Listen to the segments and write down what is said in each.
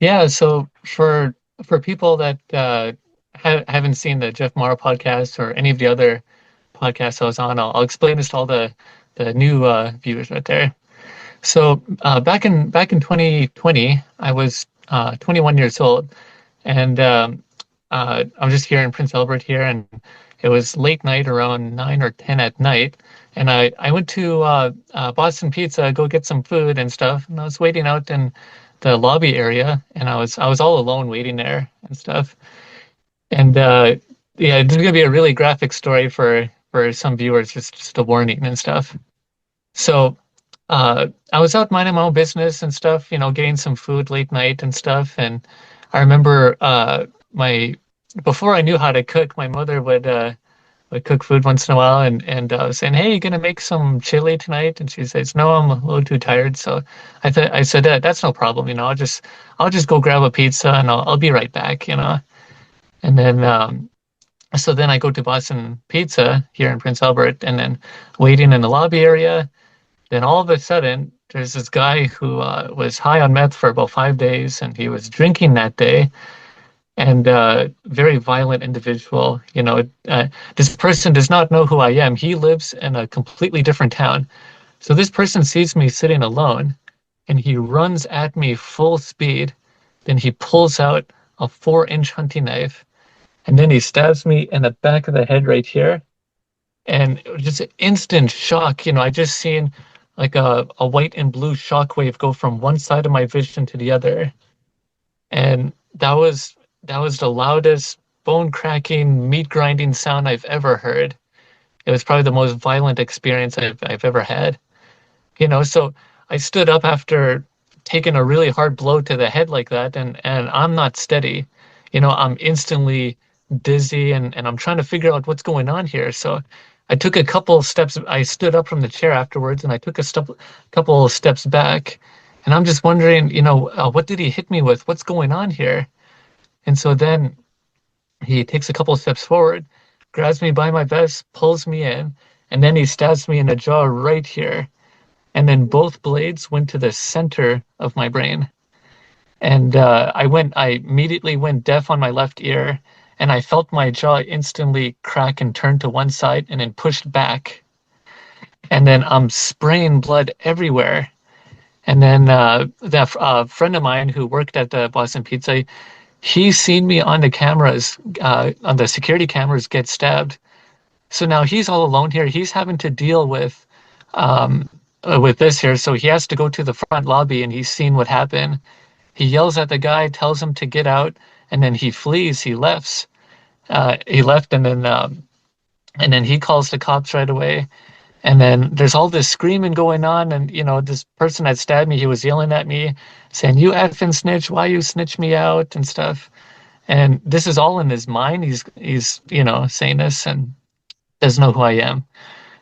Yeah, so for people that haven't seen the Jeff Mara podcast or any of the other podcasts I was on, I'll explain this to all the new viewers right there. So back in 2020, I was 21 years old, and I'm just here in Prince Albert here, and it was late night, around 9 or 10 at night, and I went to Boston Pizza, go get some food and stuff, and I was waiting out in the lobby area, and I was all alone waiting there and stuff, and yeah, this is gonna be a really graphic story for some viewers, just a warning and stuff. So I was out minding my own business and stuff, getting some food late night and stuff. And I remember my before I knew how to cook, my mother would cook food once in a while, and I was saying, "Hey, you gonna make some chili tonight?" And she says, "No, I'm a little too tired." So I said that's no problem, I'll just go grab a pizza and I'll be right back. And then so then I go to Boston Pizza here in Prince Albert, and then waiting in the lobby area. Then all of a sudden, there's this guy who was high on meth for about 5 days, and he was drinking that day, and very violent individual. This person does not know who I am. He lives in a completely different town. So this person sees me sitting alone, and he runs at me full speed. Then he pulls out a 4-inch hunting knife, and then he stabs me in the back of the head right here. And it was just instant shock. I just seen like a white and blue shockwave go from one side of my vision to the other. And that was the loudest bone cracking, meat grinding sound I've ever heard. It was probably the most violent experience I've ever had. So I stood up after taking a really hard blow to the head like that, and I'm not steady. I'm instantly dizzy, and I'm trying to figure out what's going on here. So I took a couple of steps. I stood up from the chair afterwards, and I took couple of steps back, and I'm just wondering, what did he hit me with? What's going on here? And so then he takes a couple of steps forward, grabs me by my vest, pulls me in, and then he stabs me in the jaw right here. And then both blades went to the center of my brain. And I immediately went deaf on my left ear, and I felt my jaw instantly crack and turn to one side and then pushed back. And then I'm spraying blood everywhere. And then that friend of mine who worked at the Boston Pizza, he's seen me on the cameras, on the security cameras, get stabbed. So now he's all alone here. He's having to deal with this here. So he has to go to the front lobby, and he's seen what happened. He yells at the guy, tells him to get out, and then he flees. He left. He left, and then he calls the cops right away. And then there's all this screaming going on, and this person that stabbed me, he was yelling at me, saying, "You effing snitch! Why you snitch me out?" and stuff. And this is all in his mind. He's saying this and doesn't know who I am.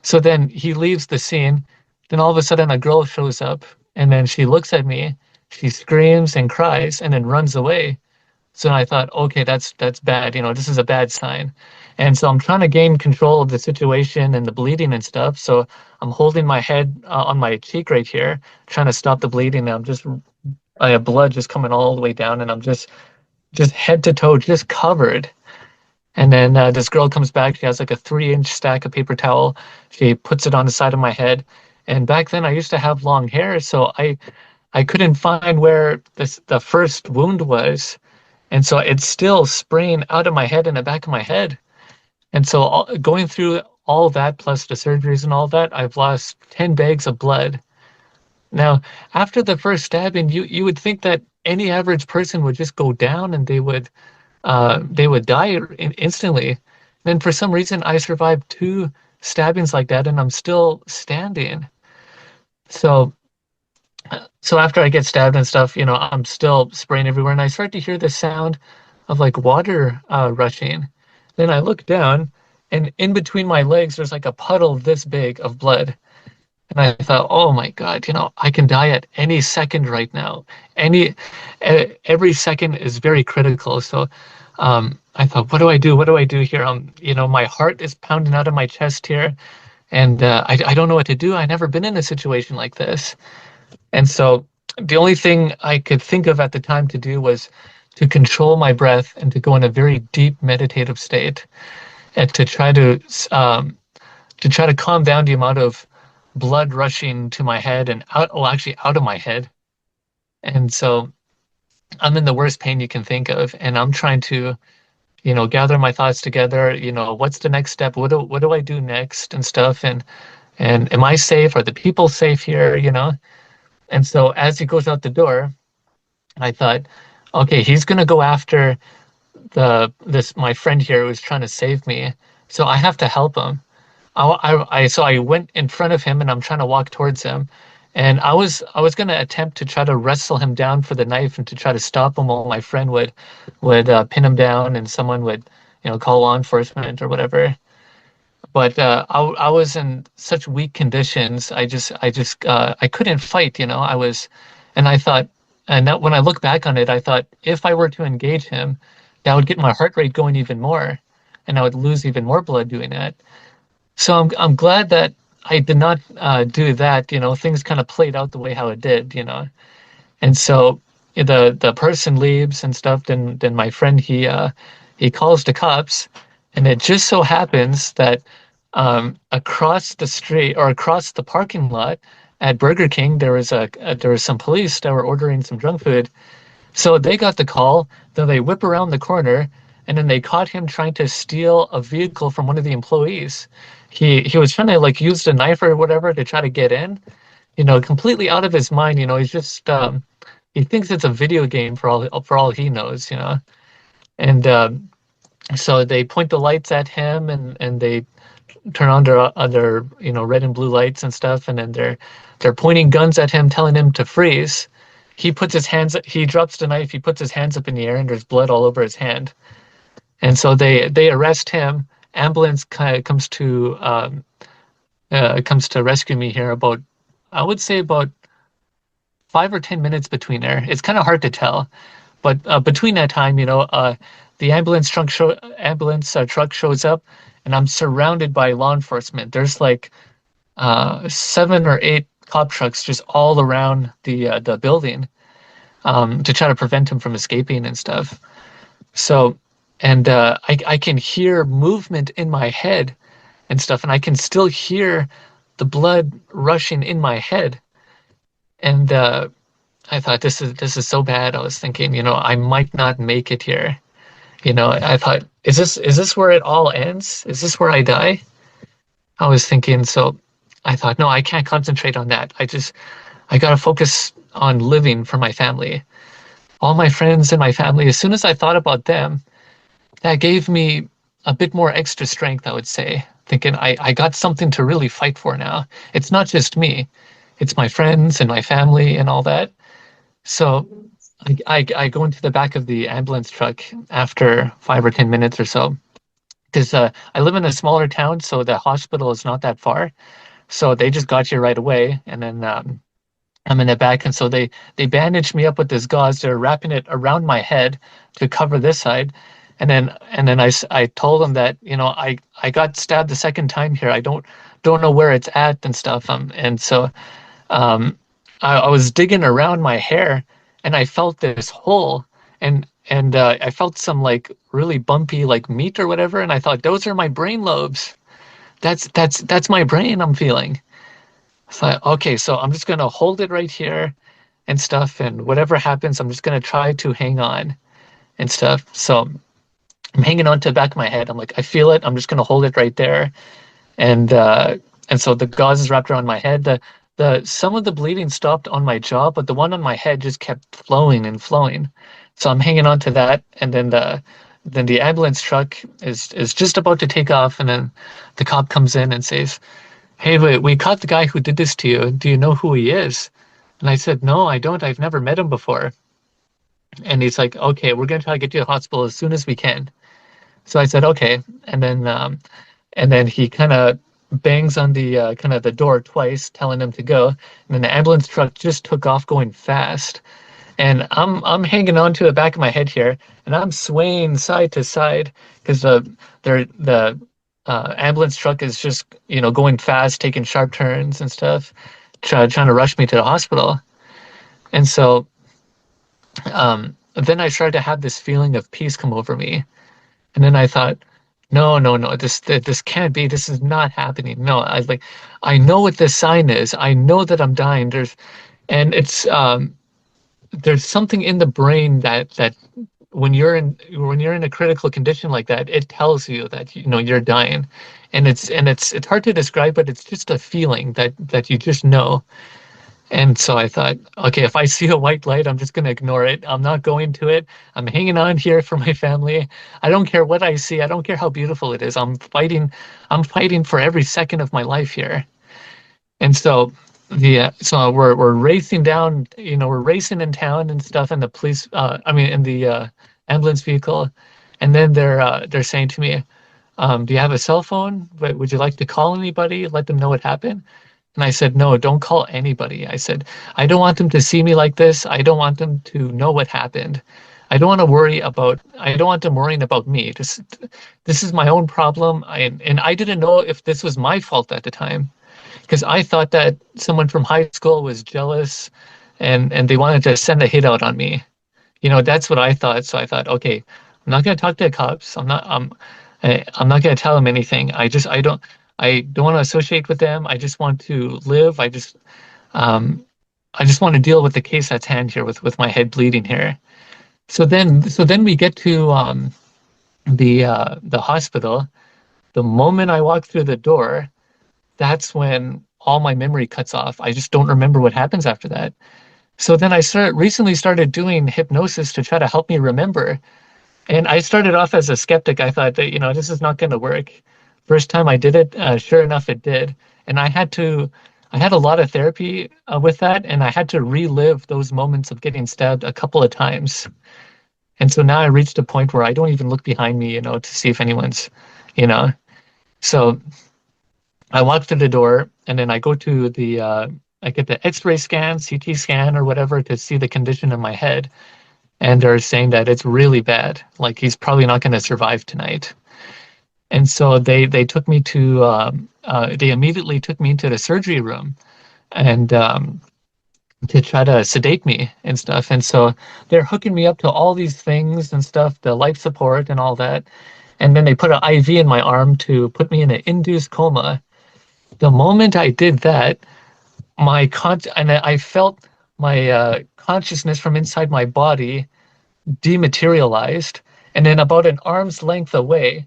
So then he leaves the scene. Then all of a sudden a girl shows up, and then she looks at me, she screams and cries, and then runs away. So I thought, okay, that's bad. This is a bad sign. And so I'm trying to gain control of the situation and the bleeding and stuff. So I'm holding my head on my cheek right here, trying to stop the bleeding. And I have blood just coming all the way down, and I'm just head to toe, just covered. And then this girl comes back. She has like a 3-inch stack of paper towel. She puts it on the side of my head. And back then I used to have long hair, so I couldn't find where the first wound was. And so it's still spraying out of my head and the back of my head. And so going through all that, plus the surgeries and all that, I've lost 10 bags of blood. Now, after the first stabbing, you would think that any average person would just go down and they would die instantly. Then for some reason, I survived 2 stabbings like that, and I'm still standing. So so after I get stabbed and stuff, I'm still spraying everywhere, and I start to hear the sound of like water rushing. Then I look down, and in between my legs, there's like a puddle this big of blood. And I thought, oh my God, I can die at any second right now. Every second is very critical. So I thought, what do I do? What do I do here? My heart is pounding out of my chest here, and I don't know what to do. I've never been in a situation like this. And so the only thing I could think of at the time to do was to control my breath and to go in a very deep meditative state and um, to try to calm down the amount of blood rushing to my head and out, well, actually out of my head. And so I'm in the worst pain you can think of, and I'm trying to, gather my thoughts together. What's the next step? What do I do next and stuff? And am I safe? Are the people safe here? And so as he goes out the door, I thought, okay, he's gonna go after the this my friend here who's trying to save me. So I have to help him. So I went in front of him and I'm trying to walk towards him. And I was gonna attempt to try to wrestle him down for the knife and to try to stop him while my friend would pin him down and someone would, call law enforcement or whatever. But I was in such weak conditions. I couldn't fight, and I thought, and that, when I look back on it, I thought if I were to engage him, that would get my heart rate going even more, and I would lose even more blood doing that. So I'm glad that I did not do that. Things kind of played out the way how it did. And so the person leaves and stuff. Then my friend he calls the cops, and it just so happens that across the street or across the parking lot at Burger King there was some police that were ordering some junk food. So they got the call. Then they whip around the corner, and then they caught him trying to steal a vehicle from one of the employees. He was trying to like use the knife or whatever to try to get in, completely out of his mind. He's just he thinks it's a video game for all he knows. And so they point the lights at him, and they turn on their other, red and blue lights and stuff, and then they're pointing guns at him, telling him to freeze. He drops the knife, he puts his hands up in the air, and there's blood all over his hand. And so they arrest him. Ambulance kind of comes to rescue me here about, I would say about 5 or 10 minutes between there. It's kind of hard to tell, but between that time, the ambulance truck shows up, and I'm surrounded by law enforcement. There's like 7 or 8 cop trucks just all around the building to try to prevent him from escaping and stuff. So, and I can hear movement in my head and stuff, and I can still hear the blood rushing in my head. And I thought this is so bad. I was thinking, I might not make it here. I thought, is this where it all ends? Is this where I die? I was thinking, so I thought, no, I can't concentrate on that. I gotta focus on living for my family. All my friends and my family, as soon as I thought about them, that gave me a bit more extra strength, I would say, thinking I got something to really fight for now. It's not just me, it's my friends and my family and all that. So I go into the back of the ambulance truck after 5 or 10 minutes or so, because I live in a smaller town, so the hospital is not that far. So they just got you right away, and then I'm in the back, and so they bandaged me up with this gauze. They're wrapping it around my head to cover this side, and then I told them that I got stabbed the second time here. I don't know where it's at and stuff. And so um, I was digging around my hair, and I felt this hole, and I felt some like really bumpy like meat or whatever, and I thought those are my brain lobes. That's my brain I'm feeling. So okay, so I'm just gonna hold it right here and stuff, and whatever happens, I'm just gonna try to hang on and stuff. So I'm hanging on to the back of my head. I'm like, I feel it. I'm just gonna hold it right there, and so the gauze is wrapped around my head. The some of the bleeding stopped on my jaw, but the one on my head just kept flowing and flowing. So I'm hanging on to that, and then the ambulance truck is just about to take off, and then the cop comes in and says, "Hey, we caught the guy who did this to you. Do you know who he is?" And I said, "No, I don't. I've never met him before." And he's like, "Okay, we're gonna try to get you to the hospital as soon as we can." So I said, "Okay." And then he kind of bangs on the kind of the door twice, telling him to go. And then the ambulance truck just took off going fast. And I'm hanging on to the back of my head here, and I'm swaying side to side because the ambulance truck is just going fast, taking sharp turns and stuff, trying to rush me to the hospital. And so then I started to have this feeling of peace come over me. And then I thought, no, no, no, this can't be. This is not happening. No, I know what this sign is. I know that I'm dying. And it's there's something in the brain that when you're in a critical condition like that, it tells you that you're dying, and it's hard to describe, but it's just a feeling that you just know. And so I thought, okay, if I see a white light, I'm just going to ignore it. I'm not going to it. I'm hanging on here for my family. I don't care what I see. I don't care how beautiful it is. I'm fighting. I'm fighting for every second of my life here. And so so we're racing down, we're racing in town and stuff, and the police, I mean, in the ambulance vehicle, and then they're saying to me, "Do you have a cell phone? Would you like to call anybody? Let them know what happened?" And I said, "No, don't call anybody." I said, "I don't want them to see me like this. I don't want them to know what happened. I don't want them worrying about me. This is my own problem. And I didn't know if this was my fault at the time, because I thought that someone from high school was jealous and they wanted to send a hit out on me. That's what I thought. So I thought, okay, I'm not going to talk to the cops. I'm not going to tell them anything. I don't want to associate with them. I just want to live. Um, I just want to deal with the case at hand here with my head bleeding here. So then we get to the hospital. The moment I walk through the door, that's when all my memory cuts off. I just don't remember what happens after that. So then I recently started doing hypnosis to try to help me remember. And I started off as a skeptic. I thought that, this is not going to work. First time I did it, sure enough, it did. And I had a lot of therapy with that, and I had to relive those moments of getting stabbed a couple of times. And so now I reached a point where I don't even look behind me, to see if anyone's, you know. So I walk through the door, and then I go to I get the X-ray scan, CT scan, or whatever to see the condition of my head. And they're saying that it's really bad. Like he's probably not going to survive tonight. And so they immediately took me into the surgery room and to try to sedate me and stuff. And so they're hooking me up to all these things and stuff, the life support and all that. And then they put an IV in my arm to put me in an induced coma. The moment I did that, and I felt my consciousness from inside my body dematerialized, and then about an arm's length away,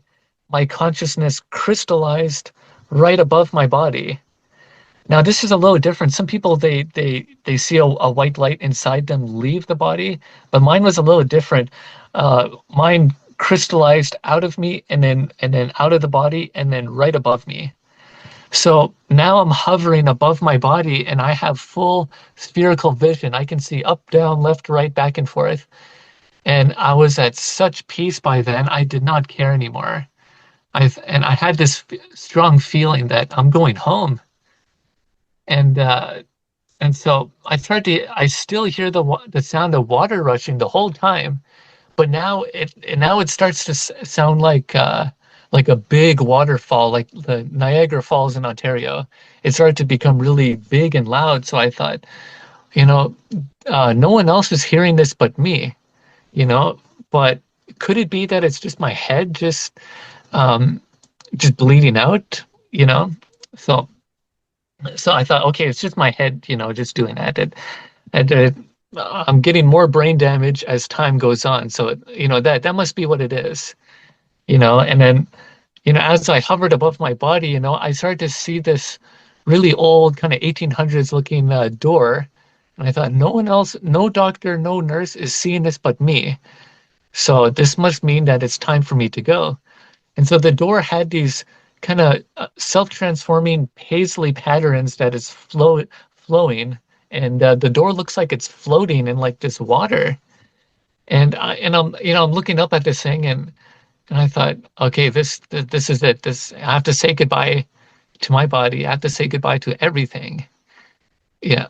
my consciousness crystallized right above my body. Now, this is a little different. Some people they see a white light inside them leave the body, but mine was a little different. Mine crystallized out of me and then out of the body and then right above me. So now I'm hovering above my body and I have full spherical vision. I can see up, down, left, right, back and forth. And I was at such peace by then, I did not care anymore. I had this strong feeling that I'm going home. And so I still hear the sound of water rushing the whole time, but now it starts to sound like a big waterfall, like the Niagara Falls in Ontario. It started to become really big and loud. So I thought, you know, no one else is hearing this but me, you know. But could it be that it's just my head um, just bleeding out, you know? So I thought, okay, it's just my head, just doing that. And I'm getting more brain damage as time goes on. So, that must be what it is, And then, as I hovered above my body, I started to see this really old kind of 1800s looking door. And I thought, no one else, no doctor, no nurse is seeing this but me. So this must mean that it's time for me to go. And so the door had these kind of self-transforming paisley patterns that is flowing, and the door looks like it's floating in like this water. I'm looking up at this thing, and I thought, okay, this is it. I have to say goodbye to my body. I have to say goodbye to everything. Yeah,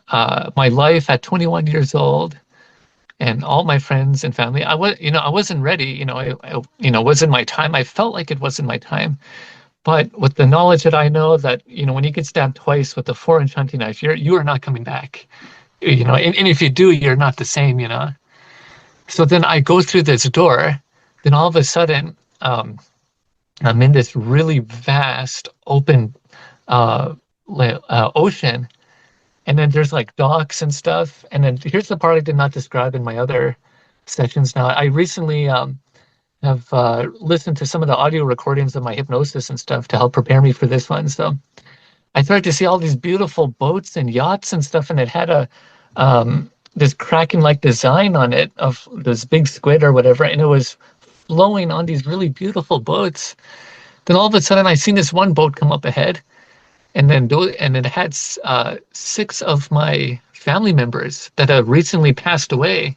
my life at 21 years old, and all my friends and family. I wasn't ready. Wasn't my time. I felt like it wasn't my time. But with the knowledge that I know that, when you get stabbed twice with a 4-inch hunting knife, you are not coming back. and if you do, you're not the same. So then I go through this door, then all of a sudden, I'm in this really vast open uh, ocean, and then there's like docks and stuff. And then here's the part I did not describe in my other sessions. Now, I recently have listened to some of the audio recordings of my hypnosis and stuff to help prepare me for this one. So I started to see all these beautiful boats and yachts and stuff, and it had a this kraken like design on it of this big squid or whatever, and it was flowing on these really beautiful boats. Then all of a sudden, I seen this one boat come up ahead, and it had six of my family members that have recently passed away.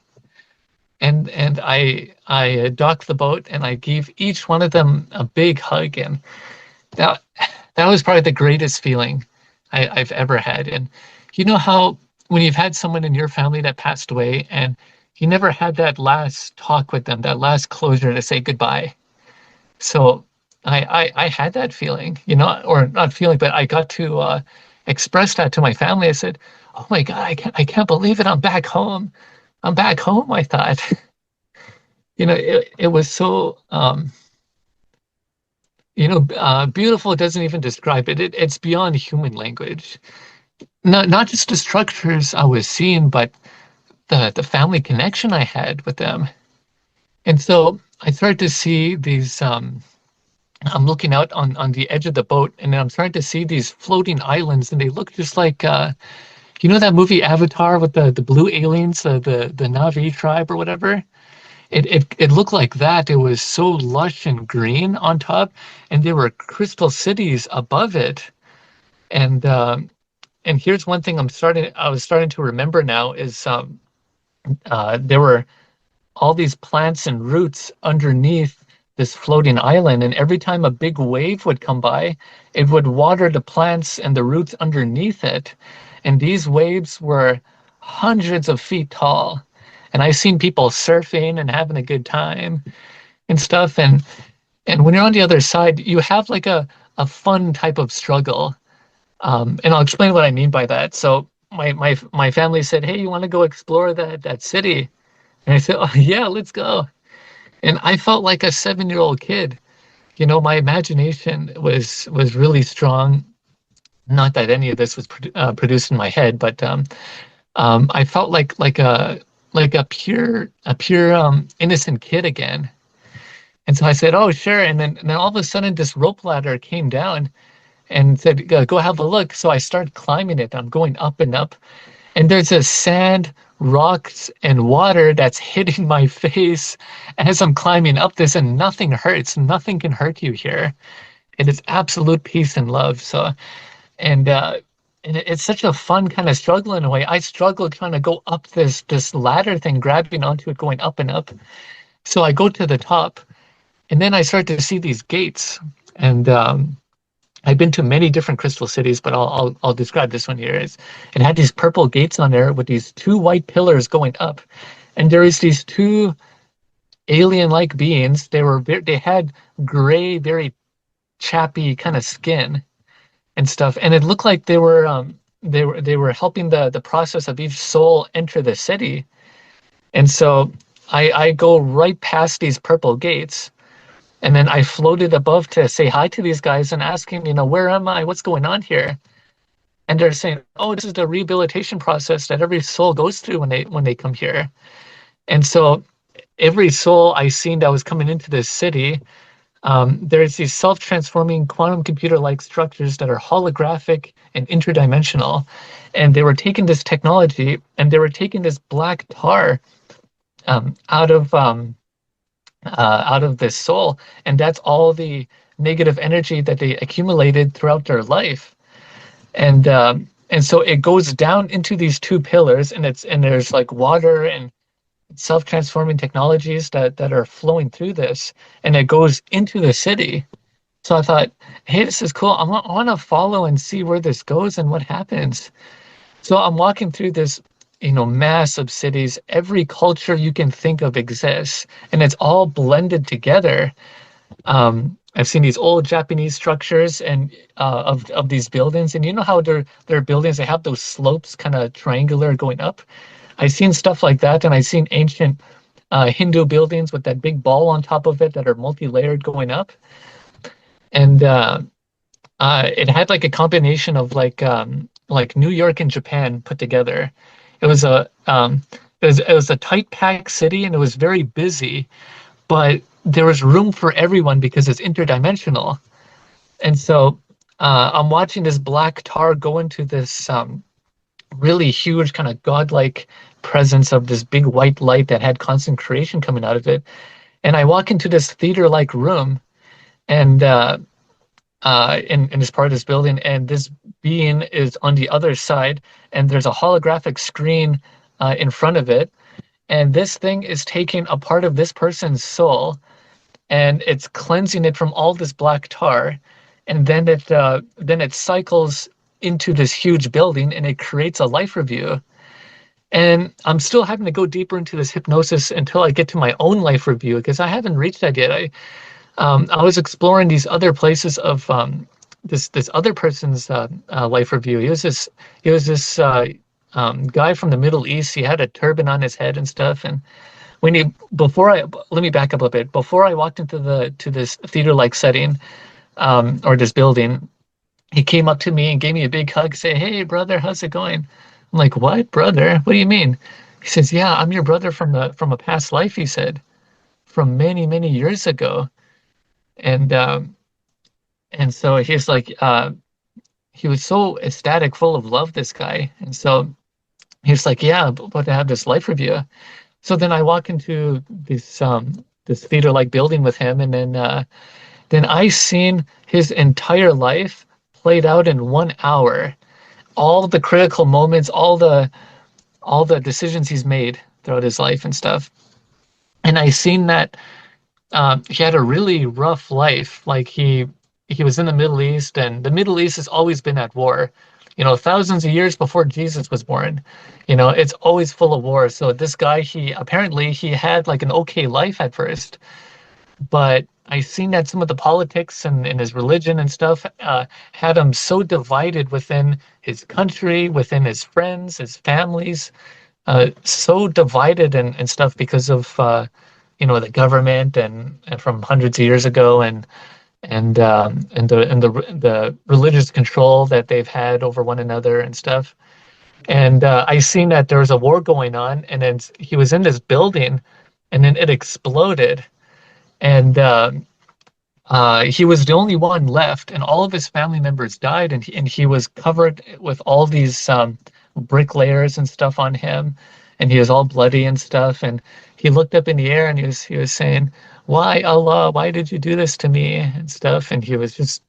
And I docked the boat and I gave each one of them a big hug, and that that was probably the greatest feeling I've ever had. And you know how when you've had someone in your family that passed away and you never had that last talk with them, that last closure to say goodbye. So I had that feeling, or not feeling, but I got to express that to my family. I said, "Oh my God, I can't believe it. I'm back home. I'm back home." I thought, it was so beautiful. It doesn't even describe it. It's beyond human language. Not just the structures I was seeing, but the family connection I had with them. And so I started to see these. I'm looking out on the edge of the boat, and then I'm starting to see these floating islands, and they look just like that movie Avatar with the blue aliens, the Na'vi tribe or whatever. It looked like that. It was so lush and green on top, and there were crystal cities above it. And here's one thing I was starting to remember now is there were all these plants and roots underneath this floating island, and every time a big wave would come by, it would water the plants and the roots underneath it. And these waves were hundreds of feet tall. And I've seen people surfing and having a good time and stuff. And when you're on the other side, you have like a fun type of struggle. And I'll explain what I mean by that. So my family said, "Hey, you want to go explore that city?" And I said, "Oh yeah, let's go." And I felt like a 7-year-old kid. My imagination was really strong. Not that any of this was produced in my head, but I felt like a pure innocent kid again. And so I said, "Oh sure." And then all of a sudden, this rope ladder came down and said, "Go have a look." So I started climbing it. I'm going up and up, and there's a sand, rocks, and water that's hitting my face as I'm climbing up this, and nothing hurts. Nothing can hurt you here. It is absolute peace and love. So, and it's such a fun kind of struggle in a way. I struggle trying to go up this ladder thing, grabbing onto it, going up and up. So I go to the top, and then I start to see these gates, and I've been to many different crystal cities, but I'll describe this one here. It had these purple gates on there with these two white pillars going up, and there is these two alien-like beings. They had gray, very chappy kind of skin and stuff, and it looked like they were helping the process of each soul enter the city. And so I go right past these purple gates. And then I floated above to say hi to these guys and asking, where am I? What's going on here? And they're saying, "Oh, this is the rehabilitation process that every soul goes through when they come here." And so every soul I seen that was coming into this city, there's these self-transforming quantum computer-like structures that are holographic and interdimensional. And they were taking this technology and they were taking this black tar um, out of um, out of this soul, and that's all the negative energy that they accumulated throughout their life. And so it goes down into these two pillars, and there's like water and self-transforming technologies that are flowing through this, and it goes into the city. So I thought, hey, this is cool. I want to follow and see where this goes and what happens. So I'm walking through this, mass of cities. Every culture you can think of exists, and it's all blended together. I've seen these old Japanese structures and of these buildings, and you know how their buildings, they have those slopes kind of triangular going up. I've seen stuff like that, and I've seen ancient Hindu buildings with that big ball on top of it that are multi-layered going up, and it had like a combination of like New York and Japan put together. It was a tight packed city, and it was very busy, but there was room for everyone because it's interdimensional. And so I'm watching this black tar go into this really huge kind of godlike presence of this big white light that had constant creation coming out of it. And I walk into this theater-like room, and in this part of this building, and this being is on the other side, and there's a holographic screen in front of it, and this thing is taking a part of this person's soul, and it's cleansing it from all this black tar, and then it cycles into this huge building, and it creates a life review. And I'm still having to go deeper into this hypnosis until I get to my own life review, because I haven't reached that yet. I was exploring these other places of this other person's life review. He was this guy from the Middle East. He had a turban on his head and stuff. And let me back up a bit. Before I walked into this theater-like setting, or this building, he came up to me and gave me a big hug, say, "Hey, brother, how's it going?" I'm like, "What, brother? What do you mean?" He says, "Yeah, I'm your brother from a past life," he said, "from many, many years ago." And so he's like, he was so ecstatic, full of love, this guy. And so he's like, "Yeah, about to have this life review." So then I walk into this theater-like building with him, and then I seen his entire life played out in 1 hour. All the critical moments, all the decisions he's made throughout his life and stuff. And I seen that he had a really rough life. Like he was in the Middle East, and the Middle East has always been at war. Thousands of years before Jesus was born. It's always full of war. So this guy, he apparently he had like an okay life at first, but I seen that some of the politics and his religion and stuff had him so divided within his country, within his friends, his families, so divided and stuff because of the government and from hundreds of years ago, and the religious control that they've had over one another and stuff. And I seen that there was a war going on, and then he was in this building, and then it exploded, and he was the only one left, and all of his family members died, and he was covered with all these brick layers and stuff on him, and he was all bloody and stuff. And he looked up in the air, and he was saying, "Why, Allah? Why did you do this to me?" and stuff. And he was just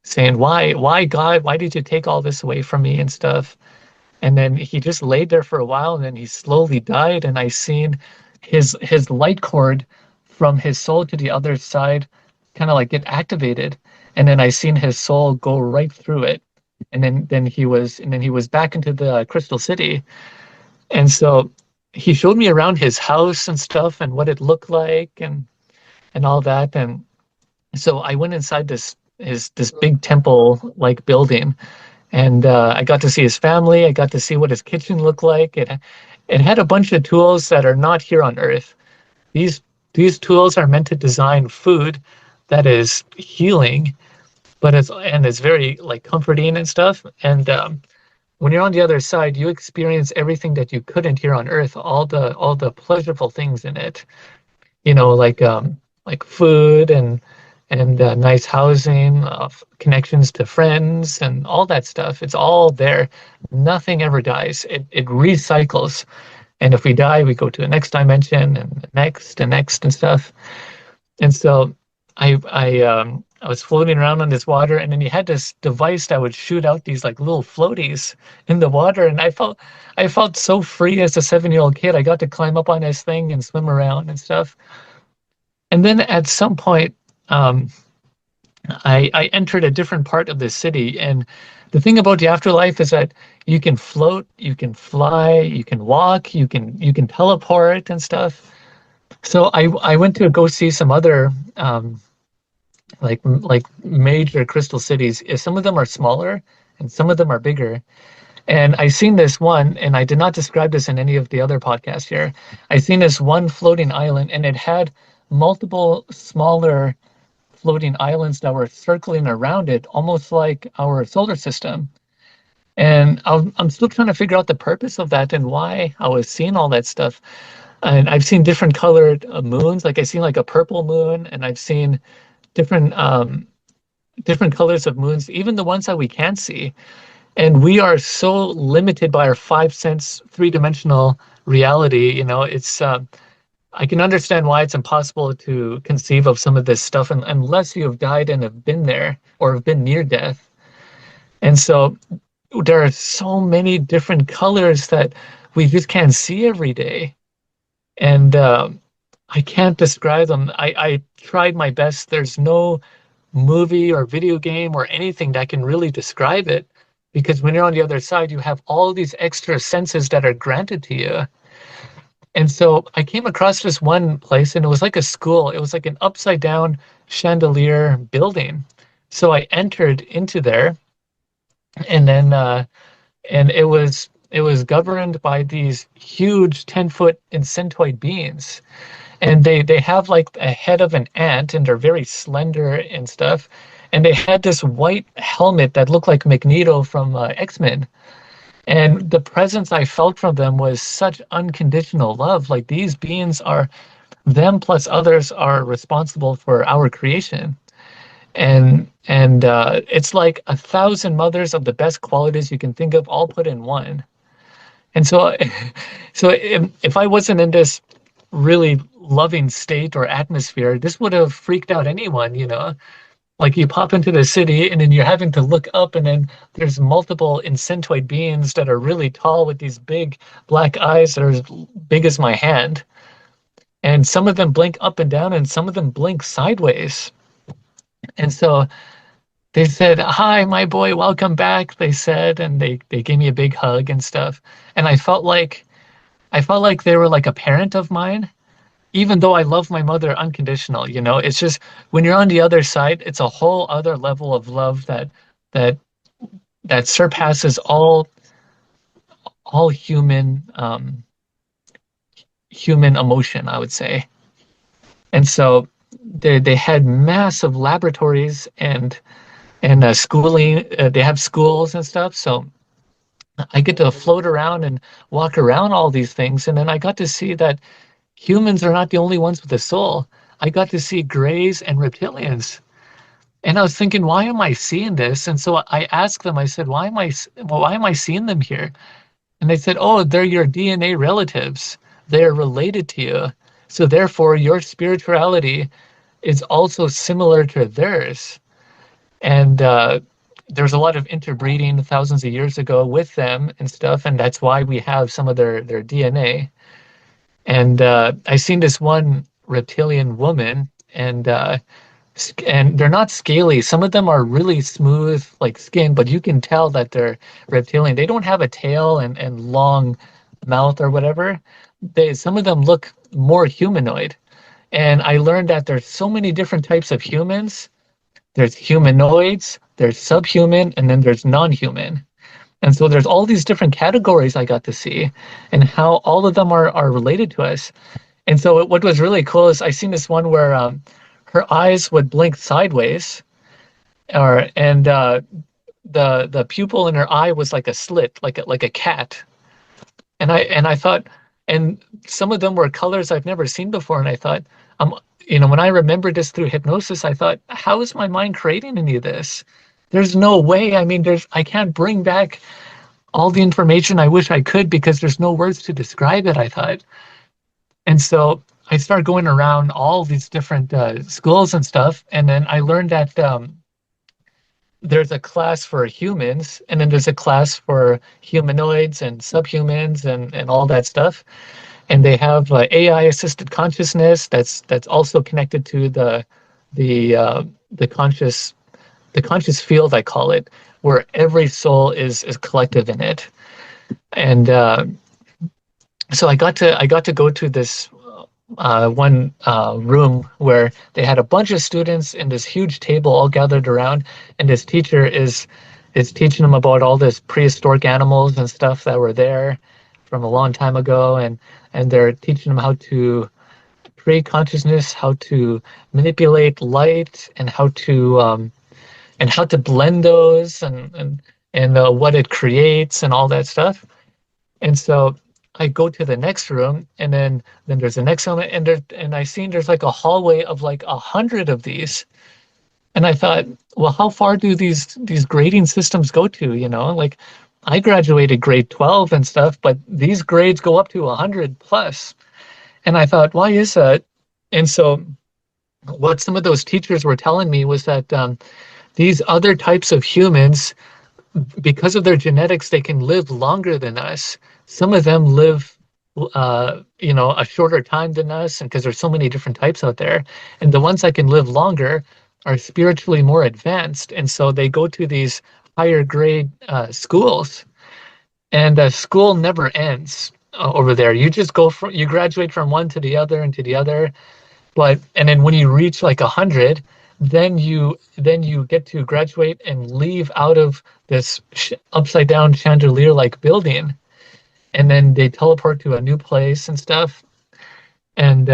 saying, "Why, God? Why did you take all this away from me?" and stuff. And then he just laid there for a while, and then he slowly died. And I seen his light cord from his soul to the other side kind of like get activated, and then I seen his soul go right through it, and then he was back into the Crystal City. And so he showed me around his house and stuff and what it looked like, and all that. And so I went inside this big temple like building, and I got to see his family. I got to see what his kitchen looked like. It had a bunch of tools that are not here on Earth. These tools are meant to design food that is healing, but it's very like comforting and stuff. And when you're on the other side, you experience everything that you couldn't here on Earth, all the pleasurable things in it, like food and nice housing, connections to friends, and all that stuff. It's all there. Nothing ever dies. It recycles. And if we die, we go to the next dimension and next and next and stuff. And so I was floating around on this water, and then he had this device that would shoot out these like little floaties in the water, and I felt so free as a 7-year-old kid. I got to climb up on this thing and swim around and stuff. And then at some point, I entered a different part of the city, and the thing about the afterlife is that you can float, you can fly, you can walk, you can teleport and stuff. So I went to go see some other like major crystal cities. Some of them are smaller and some of them are bigger. And I seen this one, and I did not describe this in any of the other podcasts here. I seen this one floating island, and it had multiple smaller floating islands that were circling around it, almost like our solar system. And I'm still trying to figure out the purpose of that and why I was seeing all that stuff. And I've seen different colored moons. Like I've seen like a purple moon, and I've seen different different colors of moons, even the ones that we can't see. And we are so limited by our five sense, three-dimensional reality. It's I can understand why it's impossible to conceive of some of this stuff unless you have died and have been there or have been near death. And so there are so many different colors that we just can't see every day. And I can't describe them. I tried my best. There's no movie or video game or anything that can really describe it, because when you're on the other side, you have all these extra senses that are granted to you. And so I came across this one place, and it was like a school. It was like an upside down chandelier building. So I entered into there, and then and it was governed by these huge 10-foot insectoid beings. And they have like a head of an ant, and they're very slender and stuff. And they had this white helmet that looked like Magneto from X-Men. And the presence I felt from them was such unconditional love. Like these beings are, them plus others are responsible for our creation. And it's like 1,000 mothers of the best qualities you can think of, all put in one. And so, so if I wasn't in this really loving state or atmosphere, this would have freaked out anyone. Like you pop into the city and then you're having to look up, and then there's multiple insectoid beings that are really tall with these big black eyes that are as big as my hand. And some of them blink up and down, and some of them blink sideways. And so they said, "Hi, my boy, welcome back," they said, and they gave me a big hug and stuff. And I felt like they were like a parent of mine, even though I love my mother unconditional. It's just when you're on the other side, it's a whole other level of love that that surpasses all human emotion, I would say. And so they had massive laboratories and schooling. They have schools and stuff. So I get to float around and walk around all these things, and then I got to see that humans are not the only ones with a soul. I got to see grays and reptilians. And I was thinking, why am I seeing this? And so I asked them, I said, why am I seeing them here? And they said, oh, they're your DNA relatives. They're related to you. So therefore, your spirituality is also similar to theirs. And there's a lot of interbreeding thousands of years ago with them and stuff. And that's why we have some of their DNA. And I seen this one reptilian woman, and they're not scaly. Some of them are really smooth, like skin, but you can tell that they're reptilian. They don't have a tail and long mouth or whatever. Some of them look more humanoid. And I learned that there's so many different types of humans. There's humanoids, there's subhuman, and then there's non-human. And so there's all these different categories I got to see, and how all of them are related to us. And so what was really cool is I seen this one where her eyes would blink sideways, and the pupil in her eye was like a slit, like a cat. And I thought, and some of them were colors I've never seen before, and I thought, when I remembered this through hypnosis, I thought, how is my mind creating any of this? There's no way. I mean, I can't bring back all the information I wish I could, because there's no words to describe it, I thought. And so I started going around all these different schools and stuff. And then I learned that there's a class for humans, and then there's a class for humanoids and subhumans and all that stuff. And they have AI assisted consciousness that's also connected to the conscious field, I call it, where every soul is collective in it. And so I got to go to this room where they had a bunch of students in this huge table all gathered around, and this teacher is teaching them about all this prehistoric animals and stuff that were there from a long time ago, and they're teaching them how to create consciousness, how to manipulate light, and how to blend those, and what it creates and all that stuff. And so I go to the next room, and then there's the next room, and I seen there's like a hallway of like 100 of these. And I thought, well, how far do these grading systems go to? You know, like I graduated grade 12 and stuff, but these grades go up to 100 plus. And I thought, why is that? And so what some of those teachers were telling me was that these other types of humans, because of their genetics, they can live longer than us. Some of them live, a shorter time than us, and because there's so many different types out there, and the ones that can live longer are spiritually more advanced, and so they go to these higher grade schools, and school never ends over there. You graduate from one to the other and to the other, and then when you reach like 100, then you get to graduate and leave out of this upside down chandelier like building, and then they teleport to a new place and stuff. And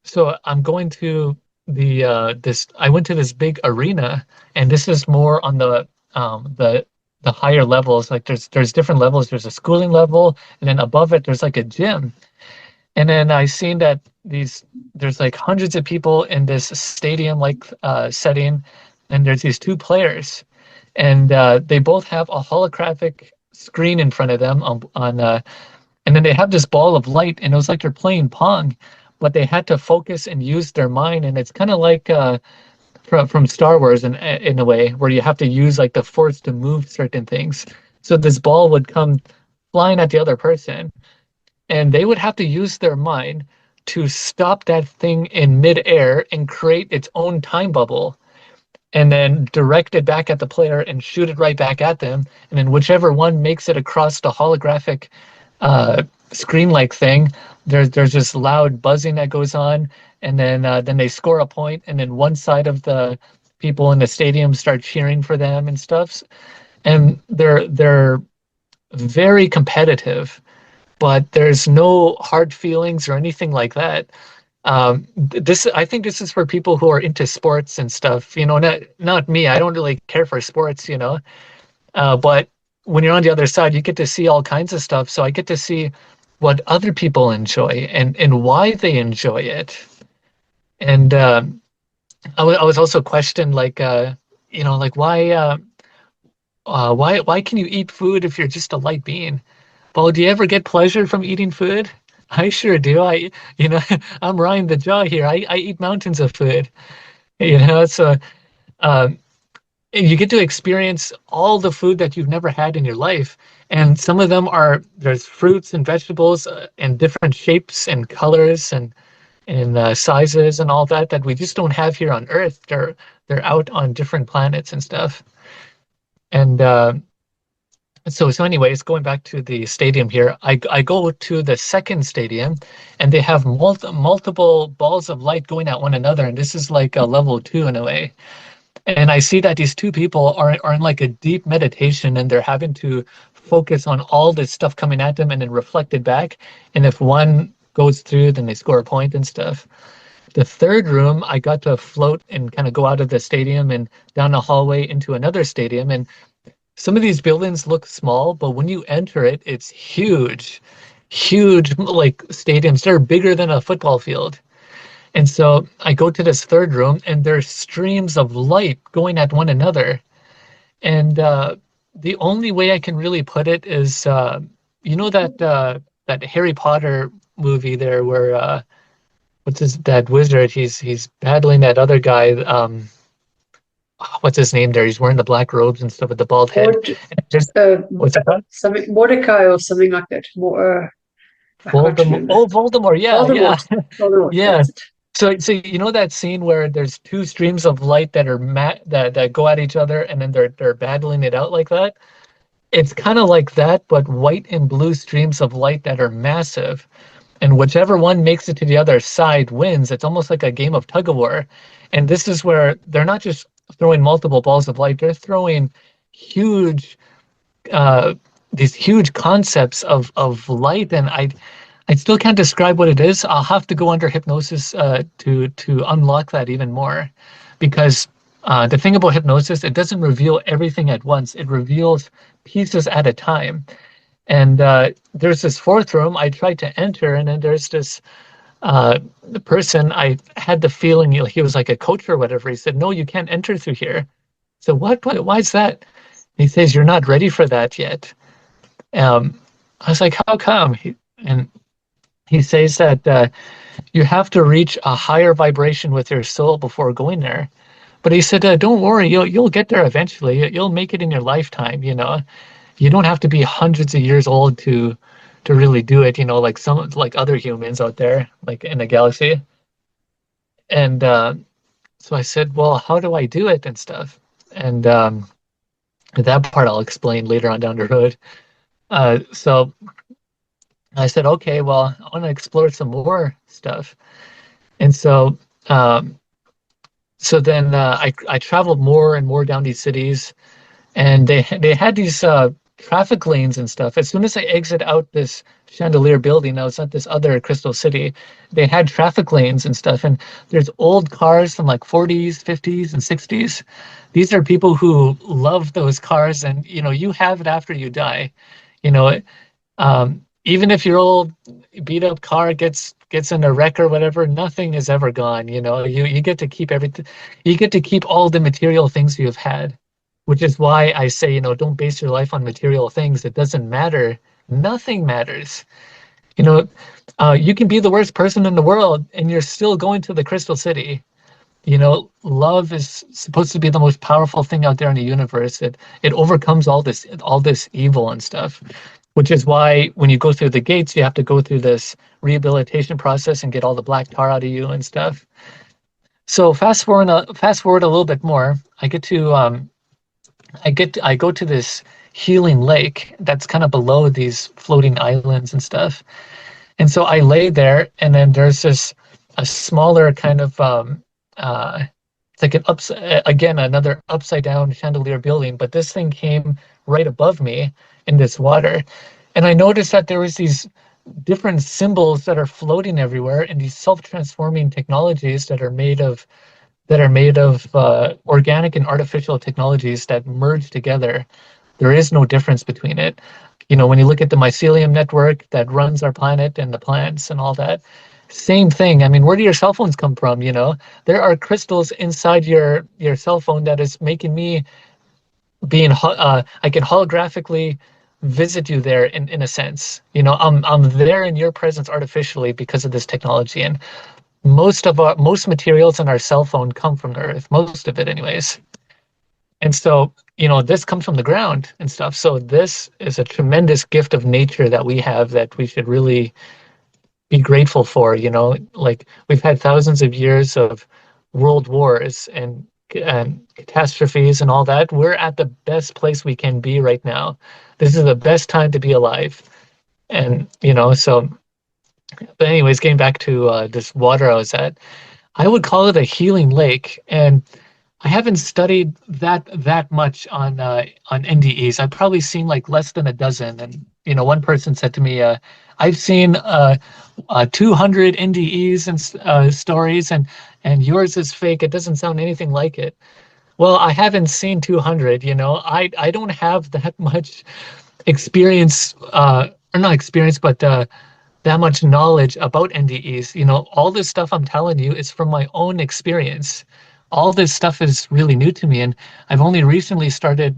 so I'm going to this. I went to this big arena, and this is more on the higher levels. Like there's different levels. There's a schooling level, and then above it there's like a gym. And then I seen that there's like hundreds of people in this stadium like setting, and there's these two players, and they both have a holographic screen in front of them and then they have this ball of light, and it was like they're playing pong, but they had to focus and use their mind, and it's kind of like from Star Wars in a way, where you have to use like the force to move certain things. So this ball would come flying at the other person, and they would have to use their mind to stop that thing in midair and create its own time bubble, and then direct it back at the player and shoot it right back at them. And then whichever one makes it across the holographic screen-like thing, there's this loud buzzing that goes on, and then they score a point, and then one side of the people in the stadium start cheering for them and stuff. And they're very competitive, but there's no hard feelings or anything like that. I think this is for people who are into sports and stuff. You know, not me. I don't really care for sports. You know, but when you're on the other side, you get to see all kinds of stuff. So I get to see what other people enjoy and why they enjoy it. And I was also questioned, like, like why can you eat food if you're just a light being? Well, do you ever get pleasure from eating food? I sure do. I'm Ryan the Jaw here. I eat mountains of food. So um, you get to experience all the food that you've never had in your life. And some of them there's fruits and vegetables in different shapes and colors and sizes and all that we just don't have here on Earth. They're out on different planets and stuff. And so anyways, going back to the stadium here, I go to the second stadium, and they have multiple balls of light going at one another, and this is like a level 2 in a way. And I see that these two people are in like a deep meditation, and they're having to focus on all this stuff coming at them and then reflect it back. And if one goes through, then they score a point and stuff. The third room, I got to float and kind of go out of the stadium and down the hallway into another stadium. And some of these buildings look small, but when you enter it, it's huge, huge, like stadiums. They're bigger than a football field. And so I go to this third room, and there's streams of light going at one another. And the only way I can really put it is, that Harry Potter movie there, where that wizard? He's battling that other guy. What's his name there? He's wearing the black robes and stuff with the bald head. What's it called? Something Mordecai or something like that. More, I can't Voldemort. remember. Oh, Voldemort. Yeah, Voldemort. yeah, Voldemort. yeah. That's it. So you know that scene where there's two streams of light that are that go at each other, and then they're battling it out like that? It's kind of like that, but white and blue streams of light that are massive. and whichever one makes it to the other side wins. It's almost like a game of tug of war. And this is where they're not just throwing multiple balls of light, they're throwing huge uh these huge concepts of light. And I still can't describe what it is. I'll have to go under hypnosis to unlock that even more, because the thing about hypnosis, it doesn't reveal everything at once. It reveals pieces at a time. And there's this fourth room I tried to enter, and then there's this the person. I had the feeling he was like a coach or whatever. He said, "No, you can't enter through here." So what? Why is that? He says, "You're not ready for that yet." I was like, "How come?" And he says that you have to reach a higher vibration with your soul before going there. But he said, "Don't worry, you'll get there eventually. You'll make it in your lifetime. You don't have to be hundreds of years old to really do it. Like like other humans out there, like in the galaxy." And so I said, "Well, how do I do it and stuff?" And that part I'll explain later on down the road. So I said, "Okay, well, I want to explore some more stuff." And um, so then I traveled more and more down these cities, and they had these traffic lanes and stuff. As soon as I exit out this chandelier building, I was at this other crystal city. They had traffic lanes and stuff, and there's old cars from like 40s, 50s, and 60s. These are people who love those cars, and you have it after you die. You know, even if your old beat up car gets in a wreck or whatever, nothing is ever gone. You get to keep everything. You get to keep all the material things you've had, which is why I say, don't base your life on material things. It doesn't matter. Nothing matters. You know, you can be the worst person in the world and you're still going to the Crystal City. Love is supposed to be the most powerful thing out there in the universe. It overcomes all this evil and stuff, which is why when you go through the gates, you have to go through this rehabilitation process and get all the black tar out of you and stuff. So fast forward a little bit more. I go to this healing lake that's kind of below these floating islands and stuff. And so I lay there, and then there's this a smaller kind of it's like again another upside down chandelier building, but this thing came right above me in this water, and I noticed that there was these different symbols that are floating everywhere, and these self-transforming technologies that are made of organic and artificial technologies that merge together. There is no difference between it. When you look at the mycelium network that runs our planet and the plants and all that, same thing. I mean, where do your cell phones come from? There are crystals inside your cell phone that is making me I can holographically visit you there in a sense. I'm there in your presence artificially because of this technology. And most materials in our cell phone come from the earth, most of it anyways. And so, this comes from the ground and stuff. So this is a tremendous gift of nature that we have that we should really be grateful for. Like we've had thousands of years of world wars and catastrophes and all that. We're at the best place we can be right now. This is the best time to be alive. And so, but anyways, getting back to this water I was at, I would call it a healing lake. And I haven't studied that much on NDEs. I've probably seen like less than a dozen. And one person said to me, "I've seen 200 NDEs and stories, and yours is fake. It doesn't sound anything like it." Well, I haven't seen 200. I don't have that much experience, or not experience, but that much knowledge about NDEs. All this stuff I'm telling you is from my own experience. All this stuff is really new to me, and I've only recently started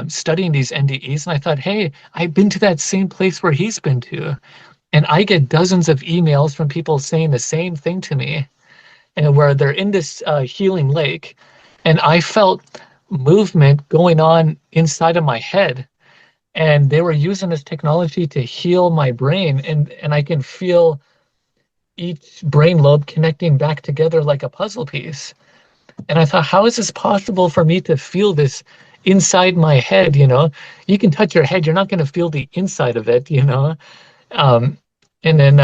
studying these NDEs, and I thought, hey, I've been to that same place where he's been to, and I get dozens of emails from people saying the same thing to me, and where they're in this healing lake, and I felt movement going on inside of my head, and they were using this technology to heal my brain, and I can feel each brain lobe connecting back together like a puzzle piece. And I thought, how is this possible for me to feel this inside my head? You can touch your head, you're not going to feel the inside of it. Um, And then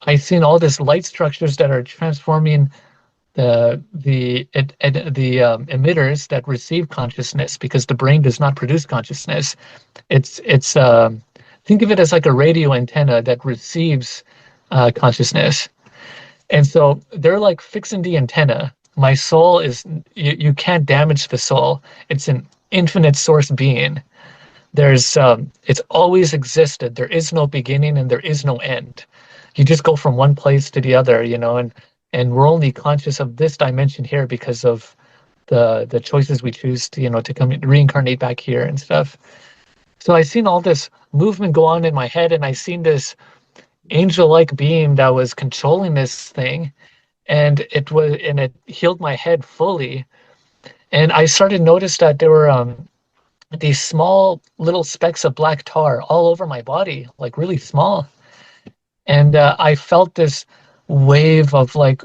I seen all this light structures that are transforming the emitters that receive consciousness, because the brain does not produce consciousness. It's think of it as like a radio antenna that receives consciousness. And so they're like fixing the antenna. My soul is, you can't damage the soul. It's an infinite source being. It's always existed. There is no beginning and there is no end. You just go from one place to the other, and we're only conscious of this dimension here because of the choices we choose to, to come reincarnate back here and stuff. So I seen all this movement go on in my head, and I seen this angel-like being that was controlling this thing, and it healed my head fully. And I started to notice that there were these small little specks of black tar all over my body, like really small. And I felt this wave of like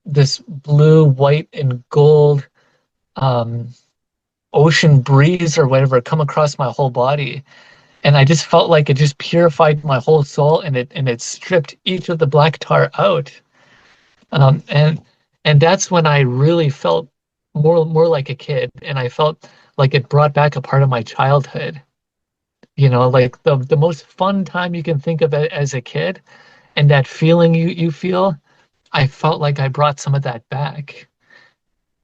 this blue, white, and gold um, ocean breeze or whatever come across my whole body. And I just felt like it just purified my whole soul, and it stripped each of the black tar out. Um, and and that's when I really felt more like a kid, and I felt like it brought back a part of my childhood. Like the most fun time you can think of it as a kid, and that feeling you feel, I felt like I brought some of that back.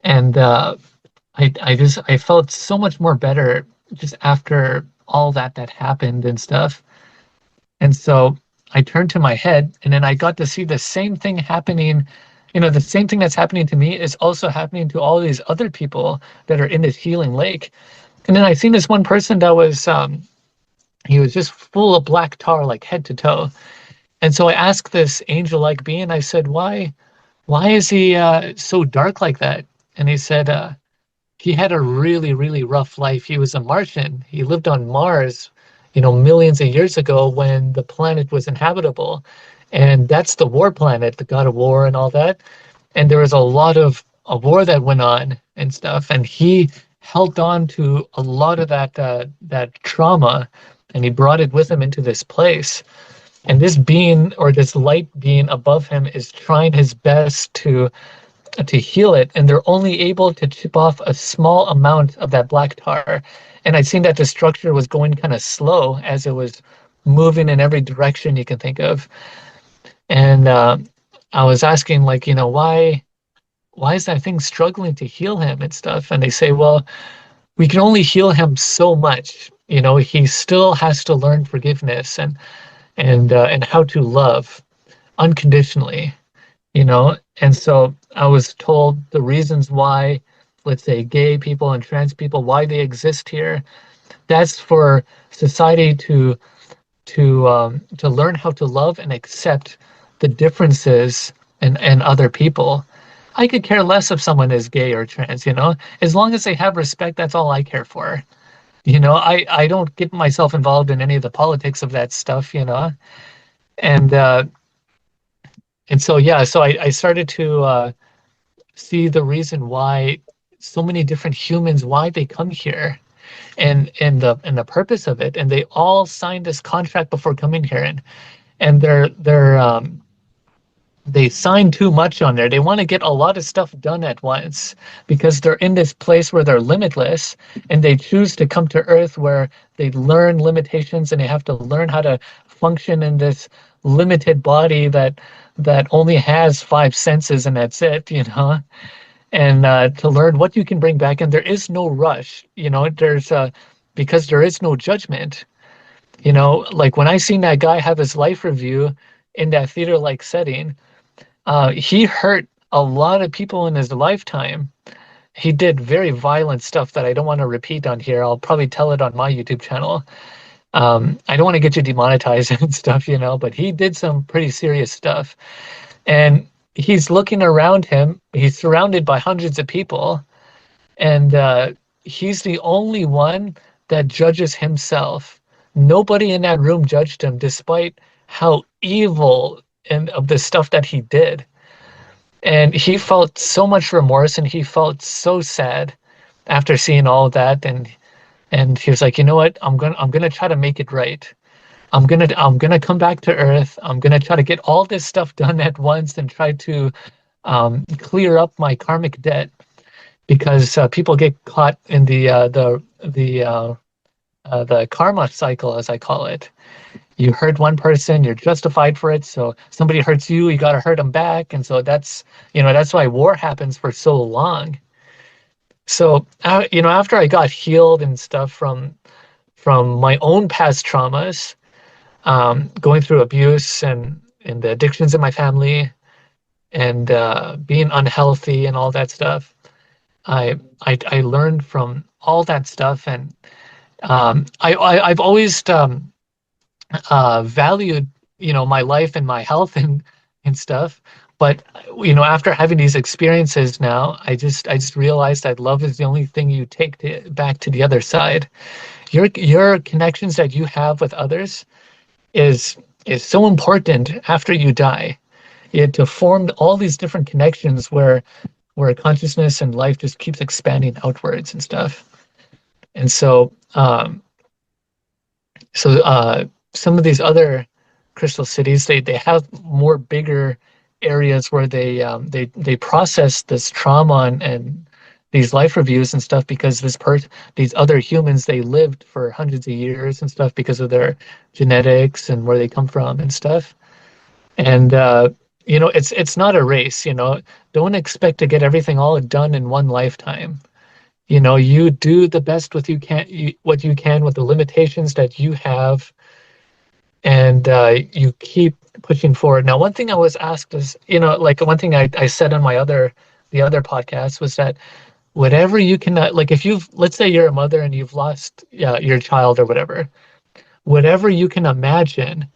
And I felt so much more better just after all that happened and stuff. And so I turned to my head, and then I got to see the same thing happening. The same thing that's happening to me is also happening to all these other people that are in this healing lake. And then I seen this one person that was he was just full of black tar, like head to toe. And so I asked this angel-like being, I said, why is he so dark like that? And he said, he had a really, really rough life. He was a Martian. He lived on Mars, millions of years ago when the planet was inhabitable. And that's the war planet, the god of war and all that. And there was a lot of a war that went on and stuff. And he held on to a lot of that trauma, and he brought it with him into this place. And this being, or this light being above him, is trying his best to heal it, and they're only able to chip off a small amount of that black tar. And I seen that the structure was going kind of slow as it was moving in every direction you can think of. And I was asking, like, why is that thing struggling to heal him and stuff? And they say, well, we can only heal him so much. He still has to learn forgiveness and how to love unconditionally. And so I was told the reasons why, let's say, gay people and trans people, why they exist here. That's for society to learn how to love and accept the differences and other people. I could care less if someone is gay or trans, as long as they have respect. That's all I care for. I don't get myself involved in any of the politics of that stuff, and so yeah, so I started to see the reason why so many different humans, why they come here, and the purpose of it. And they all signed this contract before coming here, and they sign too much on there. They want to get a lot of stuff done at once because they're in this place where they're limitless, and they choose to come to Earth where they learn limitations, and they have to learn how to function in this limited body that only has five senses, and that's it, and to learn what you can bring back. And there is no rush, because there is no judgment. Like when I seen that guy have his life review in that theater-like setting, he hurt a lot of people in his lifetime. He did very violent stuff that I don't want to repeat on here. I'll probably tell it on my YouTube channel. I don't want to get you demonetized and stuff, but he did some pretty serious stuff. And he's looking around him. He's surrounded by hundreds of people. And he's the only one that judges himself. Nobody in that room judged him, despite how evil and of the stuff that he did. And he felt so much remorse, and he felt so sad after seeing all of that. And he was like, you know what? I'm gonna try to make it right. I'm gonna come back to Earth. I'm gonna try to get all this stuff done at once and try to clear up my karmic debt because people get caught in the karma cycle, as I call it. You hurt one person, you're justified for it. So somebody hurts you, you got to hurt them back, and so that's why war happens for so long. So after I got healed and stuff from my own past traumas, going through abuse and the addictions in my family and being unhealthy and all that stuff. I learned from all that stuff, and I've always valued my life and my health and stuff. But after having these experiences now, I just realized that love is the only thing you take back to the other side. Your connections that you have with others is is so important after you die. To form all these different connections where consciousness and life just keeps expanding outwards and stuff. And so some of these other crystal cities, they have more bigger areas where they process this trauma and these life reviews and stuff because these other humans, they lived for hundreds of years and stuff because of their genetics and where they come from and stuff. And it's not a race. Don't expect to get everything all done in one lifetime. You do the best what you can with the limitations that you have, and you keep pushing forward. Now, one thing I was asked is, like one thing I said on the other podcast was that whatever you can, like if let's say you're a mother and you've lost your child or whatever you can imagine,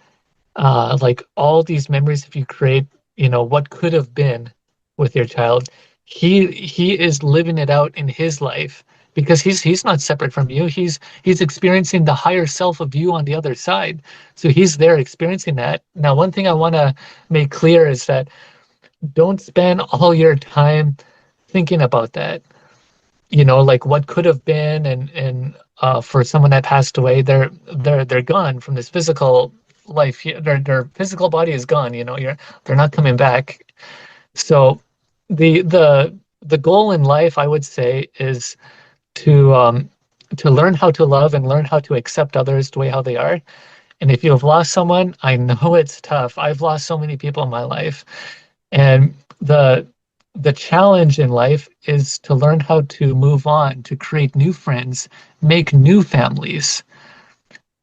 like all these memories, if you create, what could have been with your child, he is living it out in his life because he's not separate from you. He's experiencing the higher self of you on the other side. So he's there experiencing that. Now, one thing I want to make clear is that don't spend all your time thinking about that. Like what could have been, and for someone that passed away, they're gone from this physical life. Their physical body is gone. They're not coming back. So the goal in life, I would say, is to to learn how to love and learn how to accept others the way how they are. And if you have lost someone, I know it's tough. I've lost so many people in my life, and the challenge in life is to learn how to move on, to create new friends, make new families.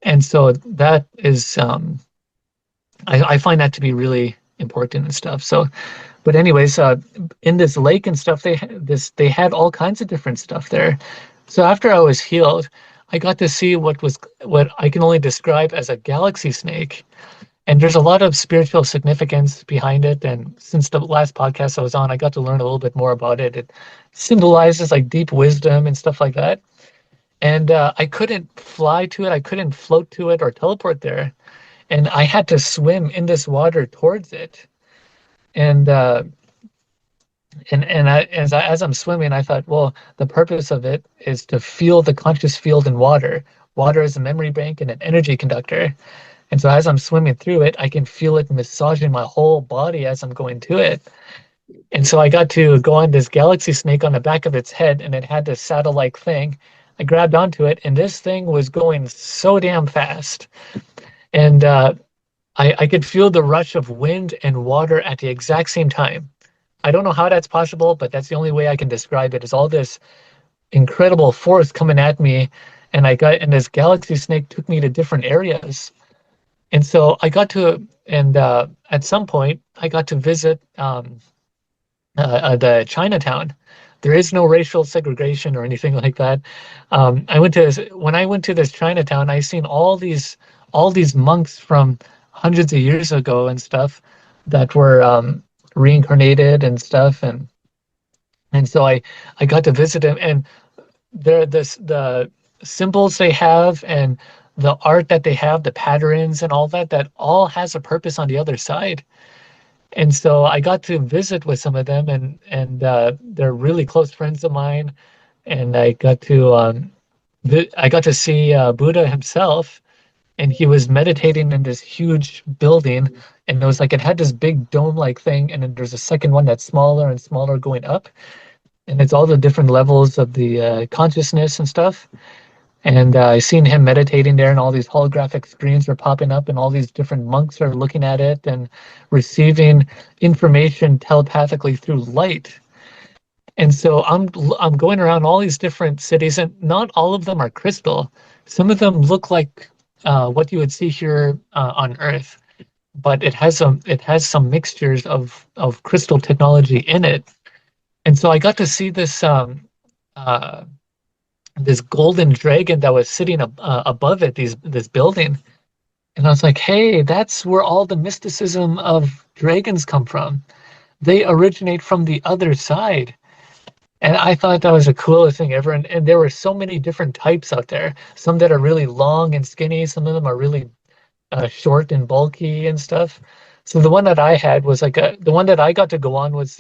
And so that is, I find that to be really important and stuff. So, but anyways, in this lake and stuff, they had all kinds of different stuff there. So after I was healed, I got to see what I can only describe as a galaxy snake. And there's a lot of spiritual significance behind it. And since the last podcast I was on, I got to learn a little bit more about it. It symbolizes like deep wisdom and stuff like that. And I couldn't fly to it, I couldn't float to it or teleport there. And I had to swim in this water towards it. And as I'm swimming, I thought, well, the purpose of it is to feel the conscious field in water. Water is a memory bank and an energy conductor. And so as I'm swimming through it, I can feel it massaging my whole body as I'm going to it. And so I got to go on this galaxy snake on the back of its head, and it had this saddle-like thing. I grabbed onto it, and this thing was going so damn fast. And I could feel the rush of wind and water at the exact same time. I don't know how that's possible, but that's the only way I can describe it, is all this incredible force coming at me. And this galaxy snake took me to different areas. And so at some point, I got to visit the Chinatown. There is no racial segregation or anything like that. When I went to this Chinatown, I seen all these monks from hundreds of years ago and stuff that were reincarnated and stuff, and so I got to visit them, and the symbols they have and the art that they have, the patterns and all that all has a purpose on the other side. And so I got to visit with some of them, and they're really close friends of mine. And I got to see Buddha himself, and he was meditating in this huge building, and it was like it had this big dome-like thing, and then there's a second one that's smaller and smaller going up, and it's all the different levels of the consciousness and stuff. And I seen him meditating there, and all these holographic screens were popping up, and all these different monks are looking at it and receiving information telepathically through light. And so I'm going around all these different cities, and not all of them are crystal. Some of them look like what you would see here on Earth, but it has some mixtures of crystal technology in it. And so I got to see uh, this golden dragon that was sitting above it, this building. And I was like, hey, that's where all the mysticism of dragons come from. They originate from the other side. And I thought that was the coolest thing ever. And there were so many different types out there. Some that are really long and skinny. Some of them are really short and bulky and stuff. So the one that I had was the one that I got to go on was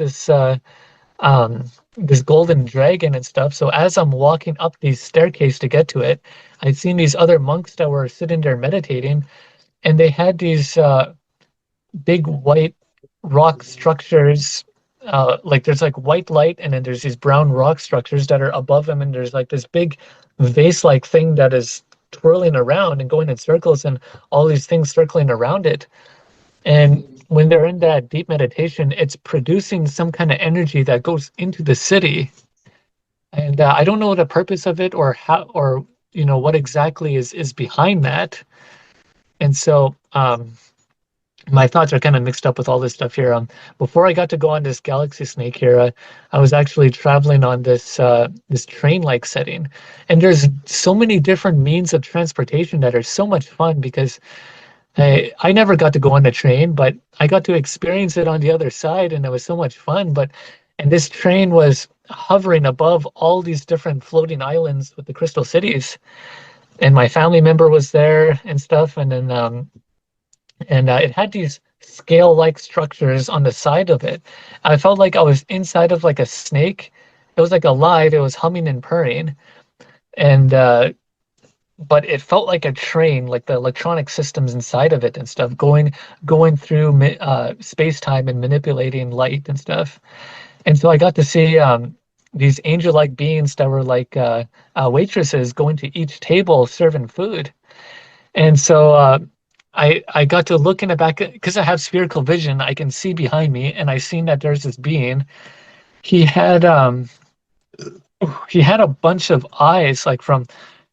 um, this golden dragon and stuff. So as I'm walking up these staircase to get to it, I'd seen these other monks that were sitting there meditating, and they had these big white rock structures. Like there's like white light, and then there's these brown rock structures that are above them, and there's like this big vase-like thing that is twirling around and going in circles, and all these things circling around it. And when they're in that deep meditation, it's producing some kind of energy that goes into the city. And I don't know the purpose of it, or how, or what exactly is behind that. And so my thoughts are kind of mixed up with all this stuff here. Before I got to go on this galaxy snake here, I was actually traveling on this train-like setting, and there's so many different means of transportation that are so much fun because I never got to go on the train, but I got to experience it on the other side, and it was so much fun. And this train was hovering above all these different floating islands with the crystal cities, and my family member was there and stuff, and then it had these scale-like structures on the side of it. I felt like I was inside of like a snake. It was like alive. It was humming and purring, and but it felt like a train, like the electronic systems inside of it and stuff, going through space-time and manipulating light and stuff. And so I got to see these angel-like beings that were like waitresses going to each table serving food. And so I got to look in the back because I have spherical vision. I can see behind me, and I seen that there's this being. He had he had a bunch of eyes, like from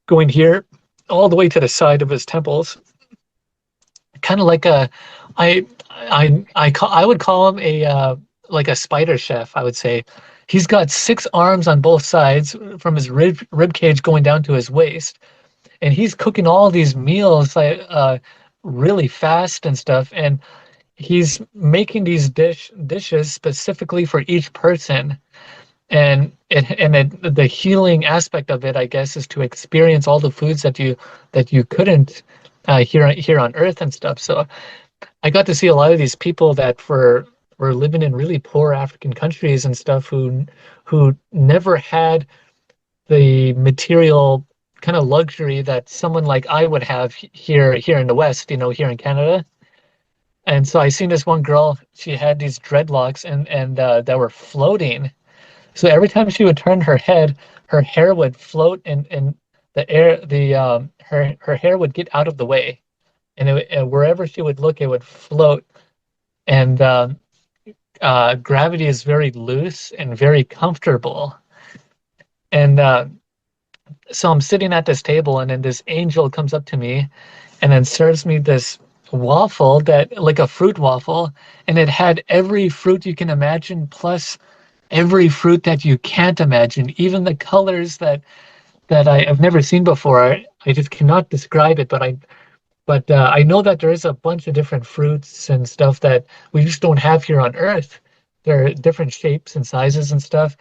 going here all the way to the side of his temples, kind of like I would call him a like a spider chef, I would say. He's got 6 arms on both sides from his rib cage going down to his waist, and he's cooking all these meals like really fast and stuff, and he's making these dishes specifically for each person. The healing aspect of it, I guess, is to experience all the foods that you couldn't here on Earth and stuff. So I got to see a lot of these people that were living in really poor African countries and stuff, who never had the material kind of luxury that someone like I would have here in the West, here in Canada. And so I seen this one girl, she had these dreadlocks and that were floating. So every time she would turn her head, her hair would float, and the air, her hair would get out of the way, and wherever she would look, it would float. And gravity is very loose and very comfortable. And so I'm sitting at this table, and then this angel comes up to me, and then serves me this waffle that like a fruit waffle, and it had every fruit you can imagine, plus every fruit that you can't imagine, even the colors that I have never seen before. I just cannot describe it, but I know that there is a bunch of different fruits and stuff that we just don't have here on Earth. There are different shapes and sizes and stuff,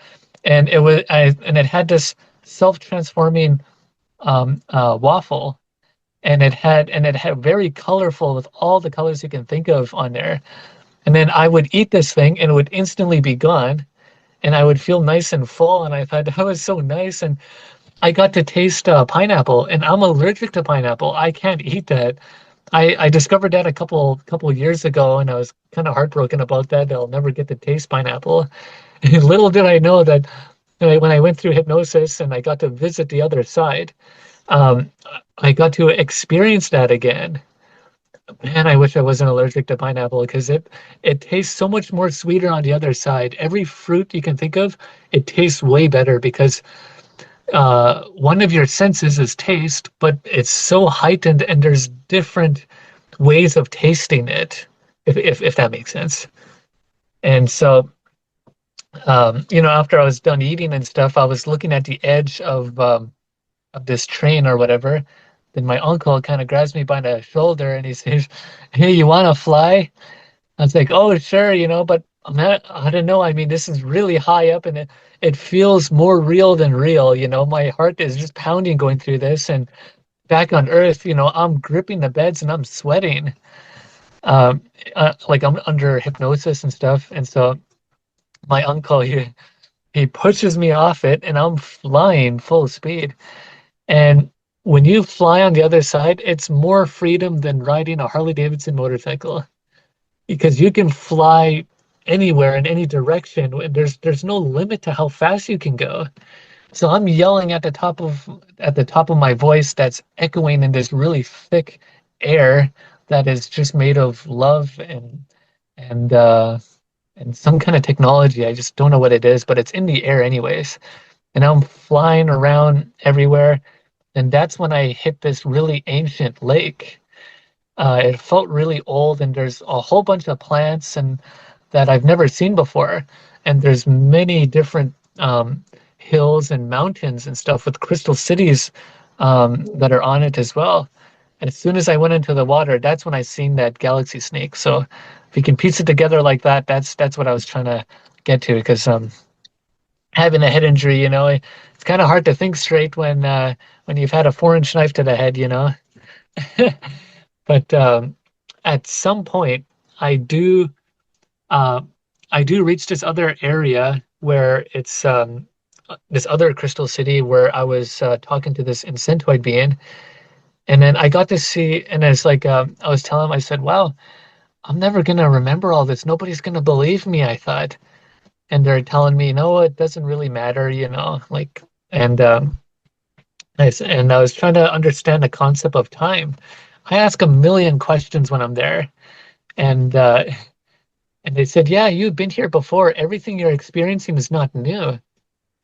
and it had this self-transforming waffle, and it had very colorful with all the colors you can think of on there. And then I would eat this thing, and it would instantly be gone, and I would feel nice and full. And I thought that was so nice. And I got to taste pineapple, and I'm allergic to pineapple. I can't eat that. I discovered that a couple years ago, and I was kind of heartbroken about that. I'll never get to taste pineapple. And little did I know that when I went through hypnosis and I got to visit the other side, um, I got to experience that again. Man, I wish I wasn't allergic to pineapple because it tastes so much more sweeter on the other side. Every fruit you can think of, it tastes way better because one of your senses is taste, but it's so heightened and there's different ways of tasting it, if that makes sense. And so, after I was done eating and stuff, I was looking at the edge of this train or whatever. Then my uncle kind of grabs me by the shoulder and he says, "Hey, you want to fly?" I was like, "Oh, sure, but I'm not, I don't know. I mean, this is really high up and it feels more real than real. My heart is just pounding going through this. And back on Earth, I'm gripping the beds and I'm sweating. Um, like I'm under hypnosis and stuff. And so my uncle, he pushes me off it and I'm flying full speed. And when you fly on the other side, it's more freedom than riding a Harley Davidson motorcycle because you can fly anywhere in any direction. There's no limit to how fast you can go. So I'm yelling at the top of my voice that's echoing in this really thick air that is just made of love and and some kind of technology. I just don't know what it is, but it's in the air anyways. And I'm flying around everywhere. And that's when I hit this really ancient lake. It felt really old, and there's a whole bunch of plants and that I've never seen before. And there's many different hills and mountains and stuff with crystal cities that are on it as well. And as soon as I went into the water, that's when I seen that galaxy snake. So if you can piece it together like that, that's what I was trying to get to. Because having a head injury, it's kind of hard to think straight when you've had a 4-inch knife to the head. But at some point, I do uh, I do reach this other area where it's this other crystal city where I was talking to this incentoid being, and then I got to see, and it's like I was telling him, I said, "Wow, I'm never gonna remember all this. Nobody's gonna believe me," I thought, and they're telling me, "No, it doesn't really matter," like, and and I was trying to understand the concept of time. I ask a million questions when I'm there, and and they said, "Yeah, you've been here before. Everything you're experiencing is not new."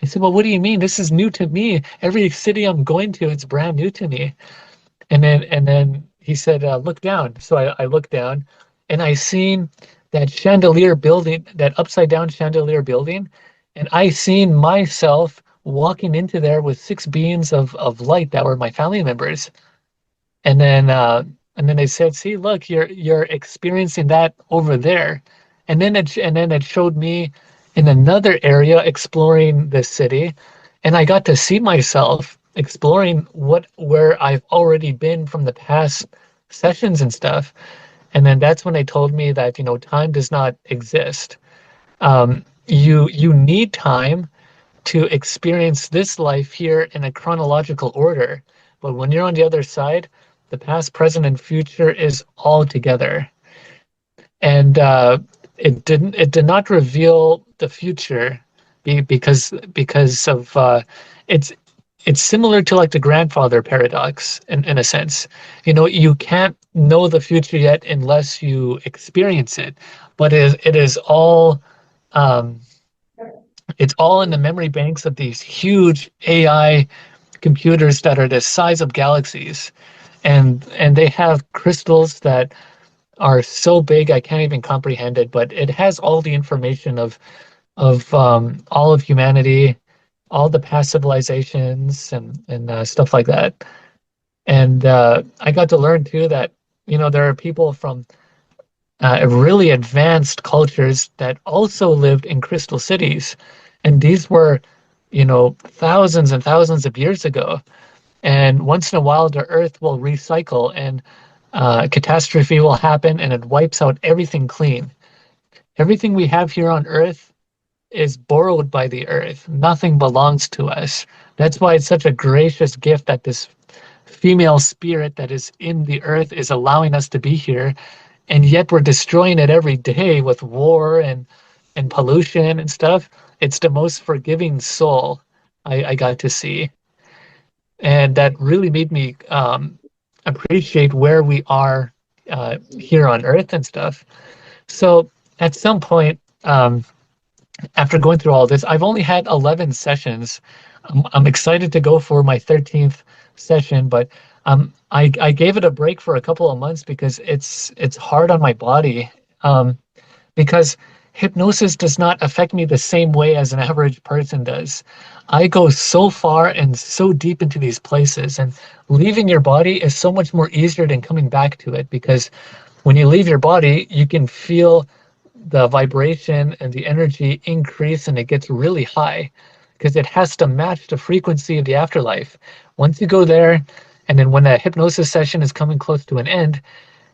I said, "Well, what do you mean? This is new to me. Every city I'm going to, it's brand new to me." And then he said, "Look down." So I looked down, and I seen that chandelier building, that upside down chandelier building, and I seen myself walking into there with six beings of light that were my family members. And then they said, "See, look, you're experiencing that over there." And then it showed me in another area exploring the city, and I got to see myself exploring where I've already been from the past sessions and stuff. And then that's when they told me that, time does not exist. You need time to experience this life here in a chronological order. But when you're on the other side, the past, present, and future is all together. And it did not reveal the future because of it's it's similar to like the grandfather paradox in a sense. You can't know the future yet unless you experience it. But it is all um, it's all in the memory banks of these huge AI computers that are the size of galaxies, and they have crystals that are so big I can't even comprehend it. But it has all the information of all of humanity, all the past civilizations, and stuff like that. And I got to learn too that there are people from really advanced cultures that also lived in crystal cities, and these were thousands and thousands of years ago. And once in a while, the Earth will recycle, and catastrophe will happen, and it wipes out everything clean. Everything we have here on Earth is borrowed by the earth. Nothing belongs to us. That's why it's such a gracious gift that this female spirit that is in the earth is allowing us to be here, and yet we're destroying it every day with war and pollution and stuff. It's the most forgiving soul I got to see, and that really made me appreciate where we are here on Earth and stuff. So at some point, after going through all this, I've only had 11 sessions. I'm excited to go for my 13th session, but I gave it a break for a couple of months because it's hard on my body. Because hypnosis does not affect me the same way as an average person does. I go so far and so deep into these places, and leaving your body is so much more easier than coming back to it because when you leave your body, you can feel the vibration and the energy increase and it gets really high because it has to match the frequency of the afterlife. Once you go there, and then when a hypnosis session is coming close to an end,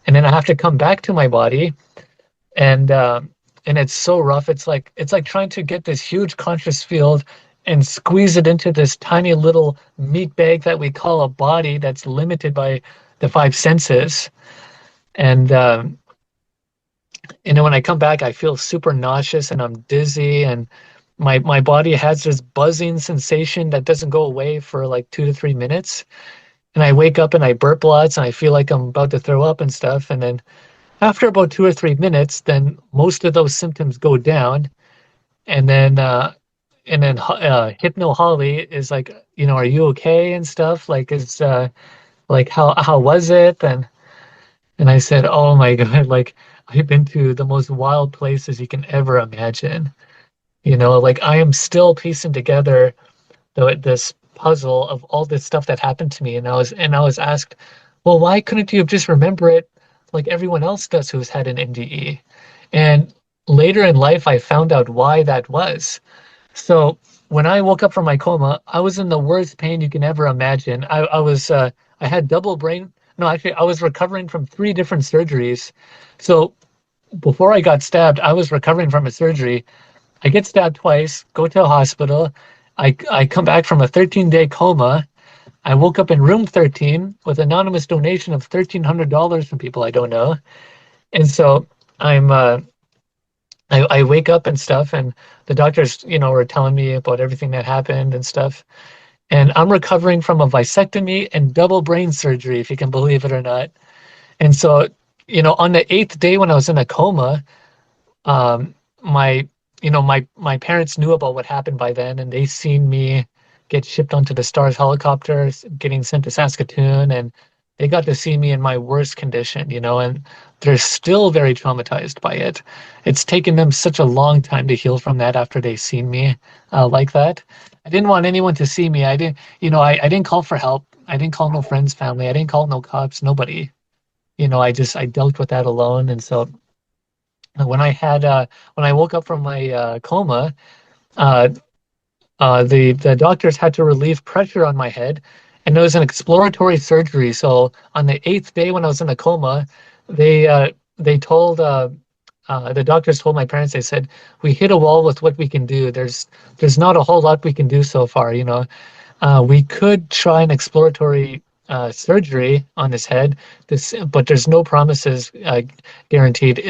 and then I have to come back to my body, and and it's so rough. It's like trying to get this huge conscious field and squeeze it into this tiny little meat bag that we call a body that's limited by the five senses. And then when I come back, I feel super nauseous and I'm dizzy, and my body has this buzzing sensation that doesn't go away for like 2 to 3 minutes. And I wake up and I burp lots and I feel like I'm about to throw up and stuff. And then after about 2 or 3 minutes, then most of those symptoms go down. And then Hypno Holly is like, are you okay and stuff? Like, is like how was it? And I said, oh my God, like I've been to the most wild places you can ever imagine. Like I am still piecing together this puzzle of all this stuff that happened to me. And I was asked, well, why couldn't you just remember it like everyone else does who's had an NDE? And later in life, I found out why that was. So when I woke up from my coma, I was in the worst pain you can ever imagine. I had double brain. No, actually, I was recovering from three different surgeries. So before I got stabbed, I was recovering from a surgery. I get stabbed twice, go to a hospital. I come back from a 13-day coma. I woke up in room 13 with anonymous donation of $1,300 from people I don't know. And so I'm I wake up and stuff, and the doctors, were telling me about everything that happened and stuff. And I'm recovering from a vasectomy and double brain surgery, if you can believe it or not. And so, on the eighth day when I was in a coma, um, my my parents knew about what happened by then, and they seen me get shipped onto the Stars helicopters, getting sent to Saskatoon, and they got to see me in my worst condition, and they're still very traumatized by it. It's taken them such a long time to heal from that after they seen me like that. I didn't want anyone to see me. I didn't, I didn't call for help. I didn't call no friends, family. I didn't call no cops, nobody. I dealt with that alone. And so when I woke up from my coma, uh, the doctors had to relieve pressure on my head, and it was an exploratory surgery. So on the eighth day when I was in a coma, they told the doctors told my parents. They said, we hit a wall with what we can do. There's not a whole lot we can do so far. We could try an exploratory surgery on his head, but there's no promises guaranteed.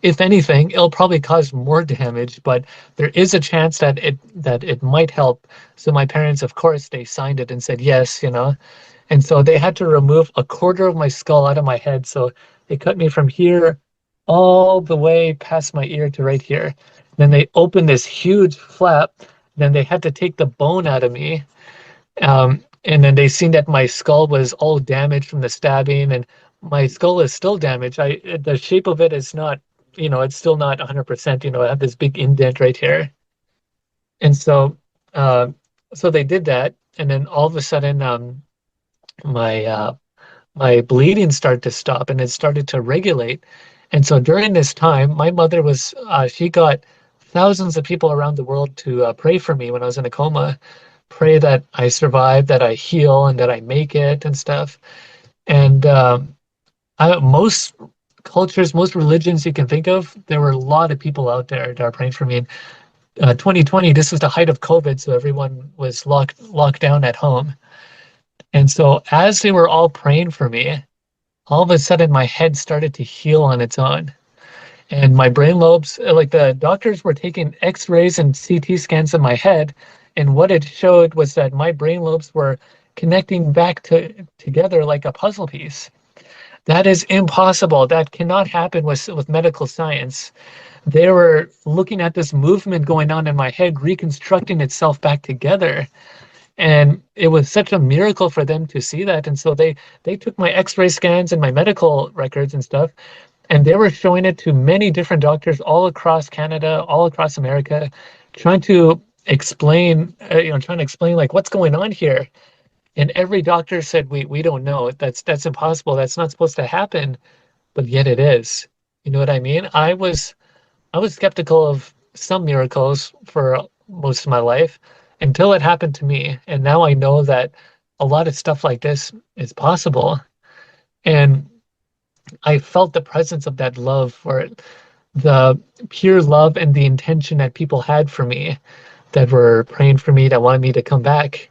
If anything, it'll probably cause more damage, but there is a chance that it might help. So my parents, of course, they signed it and said yes, and so they had to remove a quarter of my skull out of my head. So they cut me from here all the way past my ear to right here. Then they opened this huge flap. Then they had to take the bone out of me. And then they seen that my skull was all damaged from the stabbing, and my skull is still damaged. The shape of it is not, it's still not 100%. I have this big indent right here, and uh, so they did that, and then all of a sudden, my my bleeding started to stop, and it started to regulate. And so during this time, my mother she got thousands of people around the world to pray for me when I was in a coma, pray that I survive, that I heal, and that I make it and stuff. And most cultures, most religions you can think of, there were a lot of people out there that are praying for me. 2020, this was the height of COVID, so everyone was locked down at home. And so as they were all praying for me, all of a sudden my head started to heal on its own. And my brain lobes, like the doctors were taking X-rays and CT scans of my head, and what it showed was that my brain lobes were connecting back together like a puzzle piece. That is impossible. That cannot happen with medical science. They were looking at this movement going on in my head, reconstructing itself back together. And it was such a miracle for them to see that. And so they took my X-ray scans and my medical records and stuff, and they were showing it to many different doctors all across Canada, all across America, trying to explain, trying to explain like what's going on here. And every doctor said, we don't know. That's impossible. That's not supposed to happen. But yet it is. You know what I mean? I was skeptical of some miracles for most of my life until it happened to me. And now I know that a lot of stuff like this is possible. And I felt the presence of that love for it, the pure love and the intention that people had for me, that were praying for me, that wanted me to come back.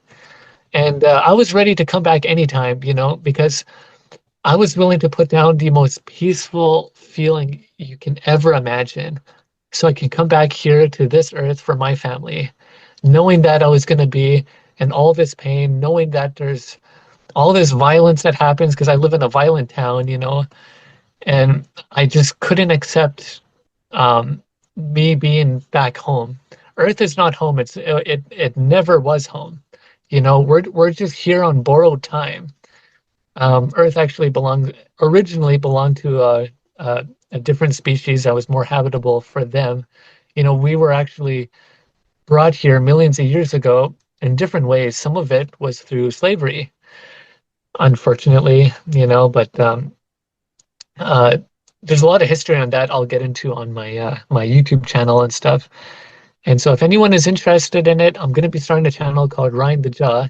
And I was ready to come back anytime, because I was willing to put down the most peaceful feeling you can ever imagine so I can come back here to this earth for my family, knowing that I was going to be in all this pain, knowing that there's all this violence that happens because I live in a violent town, and I just couldn't accept me being back home. Earth is not home. It never was home. We're just here on borrowed time. Earth actually originally belonged to a different species that was more habitable for them. We were actually brought here millions of years ago in different ways. Some of it was through slavery, unfortunately, but uh, there's a lot of history on that I'll get into on my YouTube channel and stuff. And so if anyone is interested in it, I'm going to be starting a channel called Ryan the Jaw.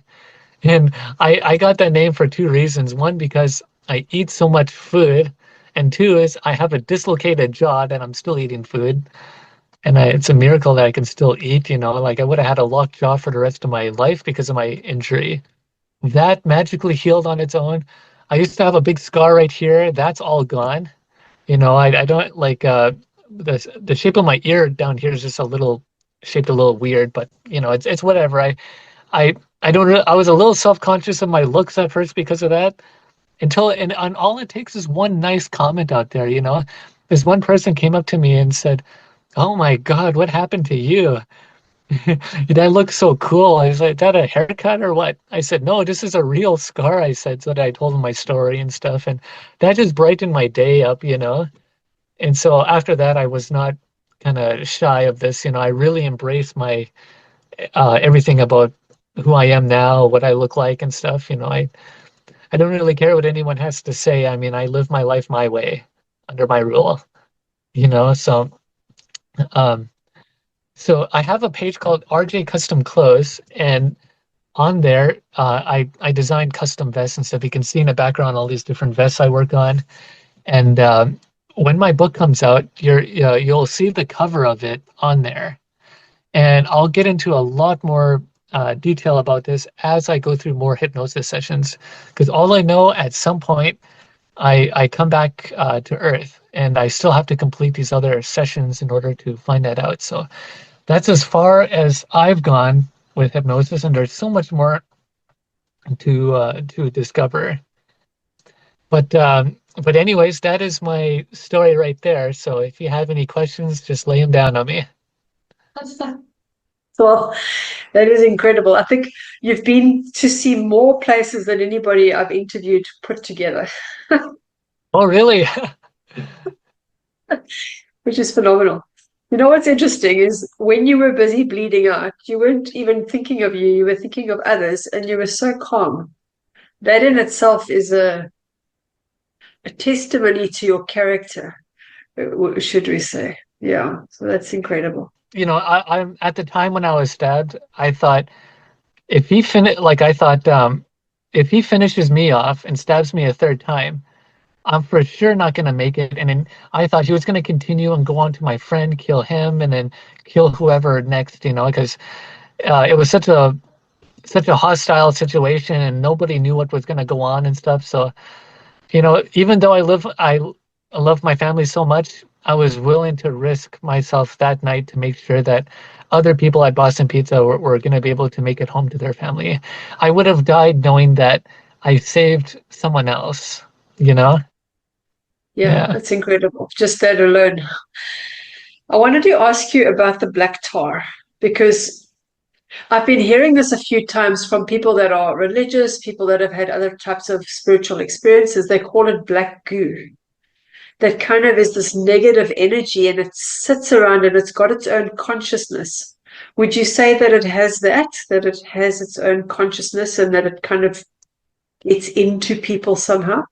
And I got that name for two reasons. One, because I eat so much food. And two is I have a dislocated jaw that I'm still eating food. And it's a miracle that I can still eat, like I would have had a locked jaw for the rest of my life because of my injury. That magically healed on its own. I used to have a big scar right here. That's all gone. I don't like the shape of my ear down here is just a little shaped a little weird, but it's whatever. I I don't I was a little self-conscious of my looks at first because of that and all it takes is one nice comment out there, This one person came up to me and said, "Oh my God, what happened to you? Did I look so cool?" I was like, "Is that a haircut or what?" I said, "No, this is a real scar," I said, so that I told him my story and stuff. And that just brightened my day up. And so after that, I was not kind of shy of this. I really embraced my everything about who I am now, what I look like and stuff. I don't really care what anyone has to say. I mean, I live my life my way under my rule. Um, so I have a page called RJ Custom Clothes, and on there, I designed custom vests and stuff. You can see in the background all these different vests I work on. And when my book comes out, you'll see the cover of it on there. And I'll get into a lot more detail about this as I go through more hypnosis sessions, because all I know at some point I come back to Earth, and I still have to complete these other sessions in order to find that out. So that's as far as I've gone with hypnosis, and there's so much more to discover. But anyways, that is my story right there. So if you have any questions, just lay them down on me. Well, that is incredible. I think you've been to see more places than anybody I've interviewed put together, Oh, really? which is phenomenal. You know what's interesting is when you were busy bleeding out, you weren't even thinking of you, you were thinking of others, and you were so calm. That in itself is a testimony to your character, should we say. Yeah, so that's incredible. I'm at the time when I was stabbed, I thought if he fin like I thought if he finishes me off and stabs me a third time, I'm for sure not going to make it. And then I thought he was going to continue and go on to my friend, kill him, and then kill whoever next, because it was such a hostile situation and nobody knew what was going to go on and stuff. So, even though I love my family so much, I was willing to risk myself that night to make sure that other people at Boston Pizza were going to be able to make it home to their family. I would have died knowing that I saved someone else, you know? Yeah, Yeah. that's incredible. Just that alone. I wanted to ask you about the black tar because I've been hearing this a few times from people that are religious, people that have had other types of spiritual experiences. They call it black goo. That kind of is this negative energy and it sits around and it's got its own consciousness. Would you say that it has that it has its own consciousness and that it kind of gets into people somehow?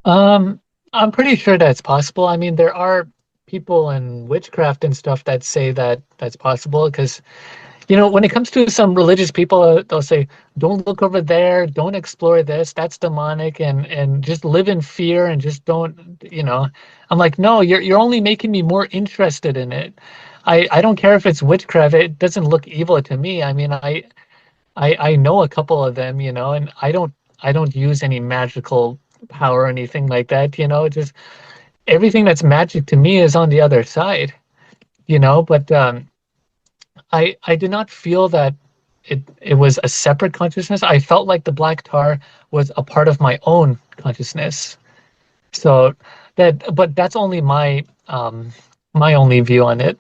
Um, I'm pretty sure that's possible. I mean, there are people in witchcraft and stuff that say that that's possible because when it comes to some religious people, they'll say, "Don't look over there, don't explore this, that's demonic," and just live in fear and just don't. I'm like, no, you're only making me more interested in it. I don't care if it's witchcraft, it doesn't look evil to me. I mean, I know a couple of them, and I don't use any magical power or anything like that, just everything that's magic to me is on the other side, but I did not feel that it was a separate consciousness. I felt like the black tar was a part of my own consciousness. So but that's only my only view on it.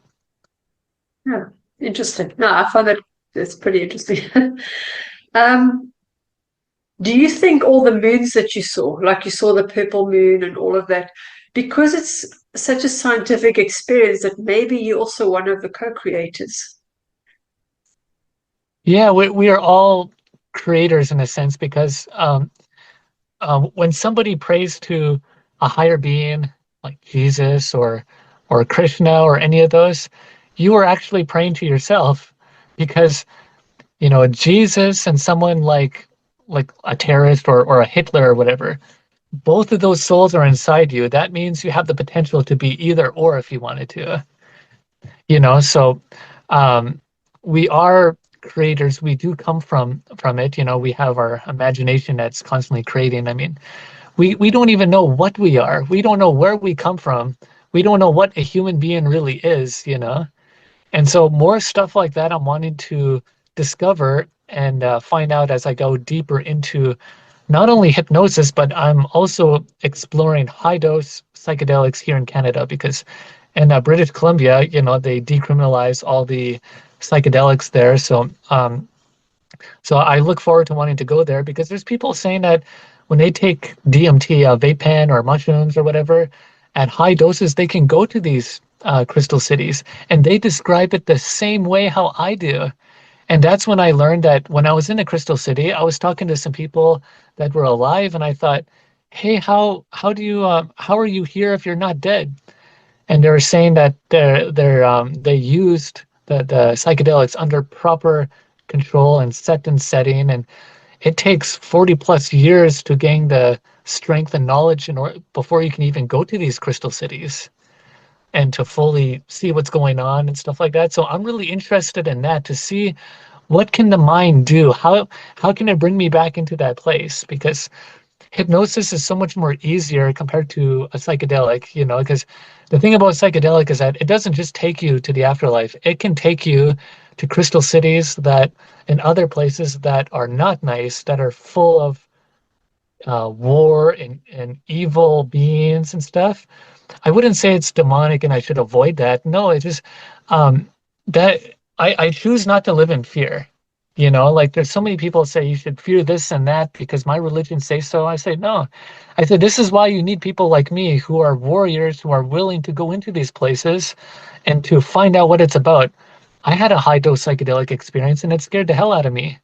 Yeah, interesting. No, I find that it's pretty interesting. um, do you think all the moons that you saw, like you saw the purple moon and all of that, because it's such a scientific experience that maybe you're also one of the co-creators? Yeah, we are all creators in a sense because when somebody prays to a higher being like Jesus or Krishna or any of those, you are actually praying to yourself because Jesus and someone like a terrorist or a Hitler or whatever, both of those souls are inside you. That means you have the potential to be either or if you wanted to. So um, we are creators. We do come from it. We have our imagination that's constantly creating. I mean, we don't even know what we are. We don't know where we come from. We don't know what a human being really is. And so more stuff like that I'm wanting to discover and find out as I go deeper into not only hypnosis, but I'm also exploring high dose psychedelics here in Canada because in British Columbia, they decriminalize all the psychedelics there. So I look forward to wanting to go there because there's people saying that when they take DMT, vape pen or mushrooms or whatever, at high doses, they can go to these crystal cities and they describe it the same way how I do. And that's when I learned that when I was in a crystal city, I was talking to some people that were alive and I thought, hey, how are you here if you're not dead? And they were saying that they used the psychedelics under proper control and set and setting, and it takes 40 plus years to gain the strength and knowledge before you can even go to these crystal cities and to fully see what's going on and stuff like that. So I'm really interested in that to see what can the mind do? How can it bring me back into that place? Because hypnosis is so much more easier compared to a psychedelic, because the thing about psychedelic is that it doesn't just take you to the afterlife. It can take you to crystal cities that and other places that are not nice, that are full of war and evil beings and stuff. I wouldn't say it's demonic and I should avoid that. No, it's just um, that I choose not to live in fear. Like there's so many people say you should fear this and that because my religion says so. I say no. I said this is why you need people like me who are warriors who are willing to go into these places and to find out what it's about. I had a high dose psychedelic experience and it scared the hell out of me,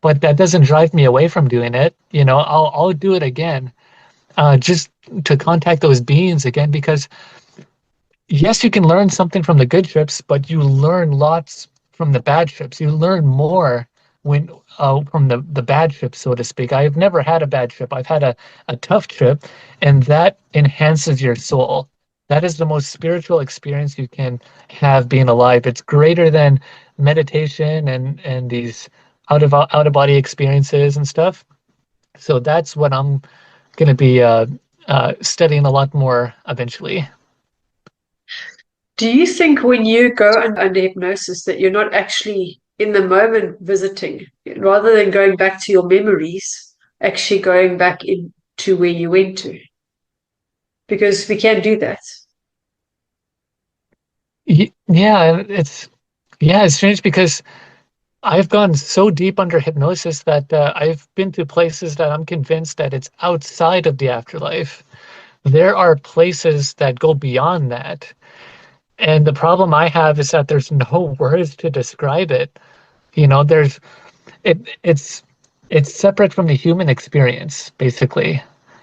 but that doesn't drive me away from doing it. I'll do it again, just to contact those beings again because yes, you can learn something from the good trips, but you learn lots from the bad trips. You learn more when from the bad trip, so to speak. I've never had a bad trip. I've had a tough trip, and that enhances your soul. That is the most spiritual experience you can have being alive. It's greater than meditation and these out of body experiences and stuff. So that's what I'm going to be studying a lot more eventually. Do you think when you go under hypnosis that you're not actually in the moment visiting, rather than going back to your memories, actually going back into where you went to? Because we can do that. Yeah, it's strange because I've gone so deep under hypnosis that I've been to places that I'm convinced that it's outside of the afterlife. There are places that go beyond that. And the problem I have is that there's no words to describe it. You know, there's it it's separate from the human experience, basically.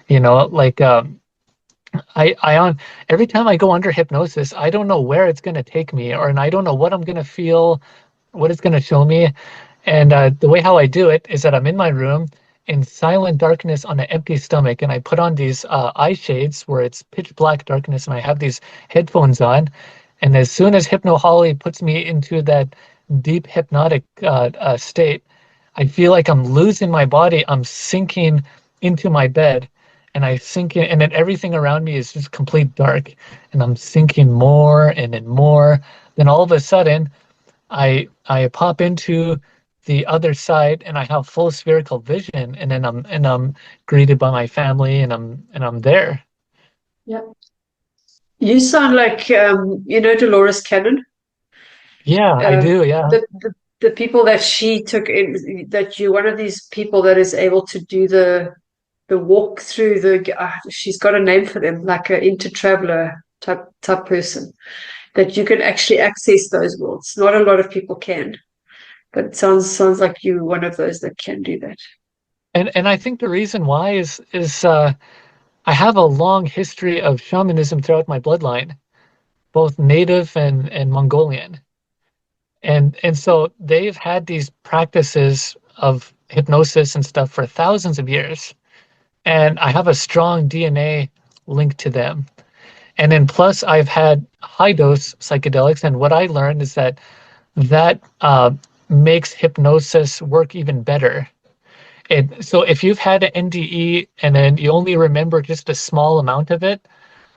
You know, like I on every time I go under hypnosis, I don't know where it's gonna take me, or and I don't know what I'm gonna feel, what it's gonna show me. And the way how I do it is that I'm in my room in silent darkness on an empty stomach, and I put on these eye shades where it's pitch black darkness, and I have these headphones on. And as soon as Hypno Holly puts me into that deep hypnotic state, I feel like I'm losing my body. I'm sinking into my bed, and I sink in, and then everything around me is just complete dark, and I'm sinking more and then more. Then all of a sudden, I pop into the other side and I have full spherical vision, and then I'm greeted by my family, and I'm there. Yeah. You sound like Dolores Cannon. Yeah, I Uh, do. Yeah. the people that she took in, that you're one of these people that is able to do the walk through the she's got a name for them, like an intertraveler type person, that you can actually access those worlds. Not a lot of people can, but it sounds like you one of those that can do that. And I think the reason why is I have a long history of shamanism throughout my bloodline, both native and Mongolian. And so they've had these practices of hypnosis and stuff for thousands of years. And I have a strong DNA link to them. And then plus I've had high dose psychedelics, and what I learned is that makes hypnosis work even better. So if you've had an NDE and then you only remember just a small amount of it,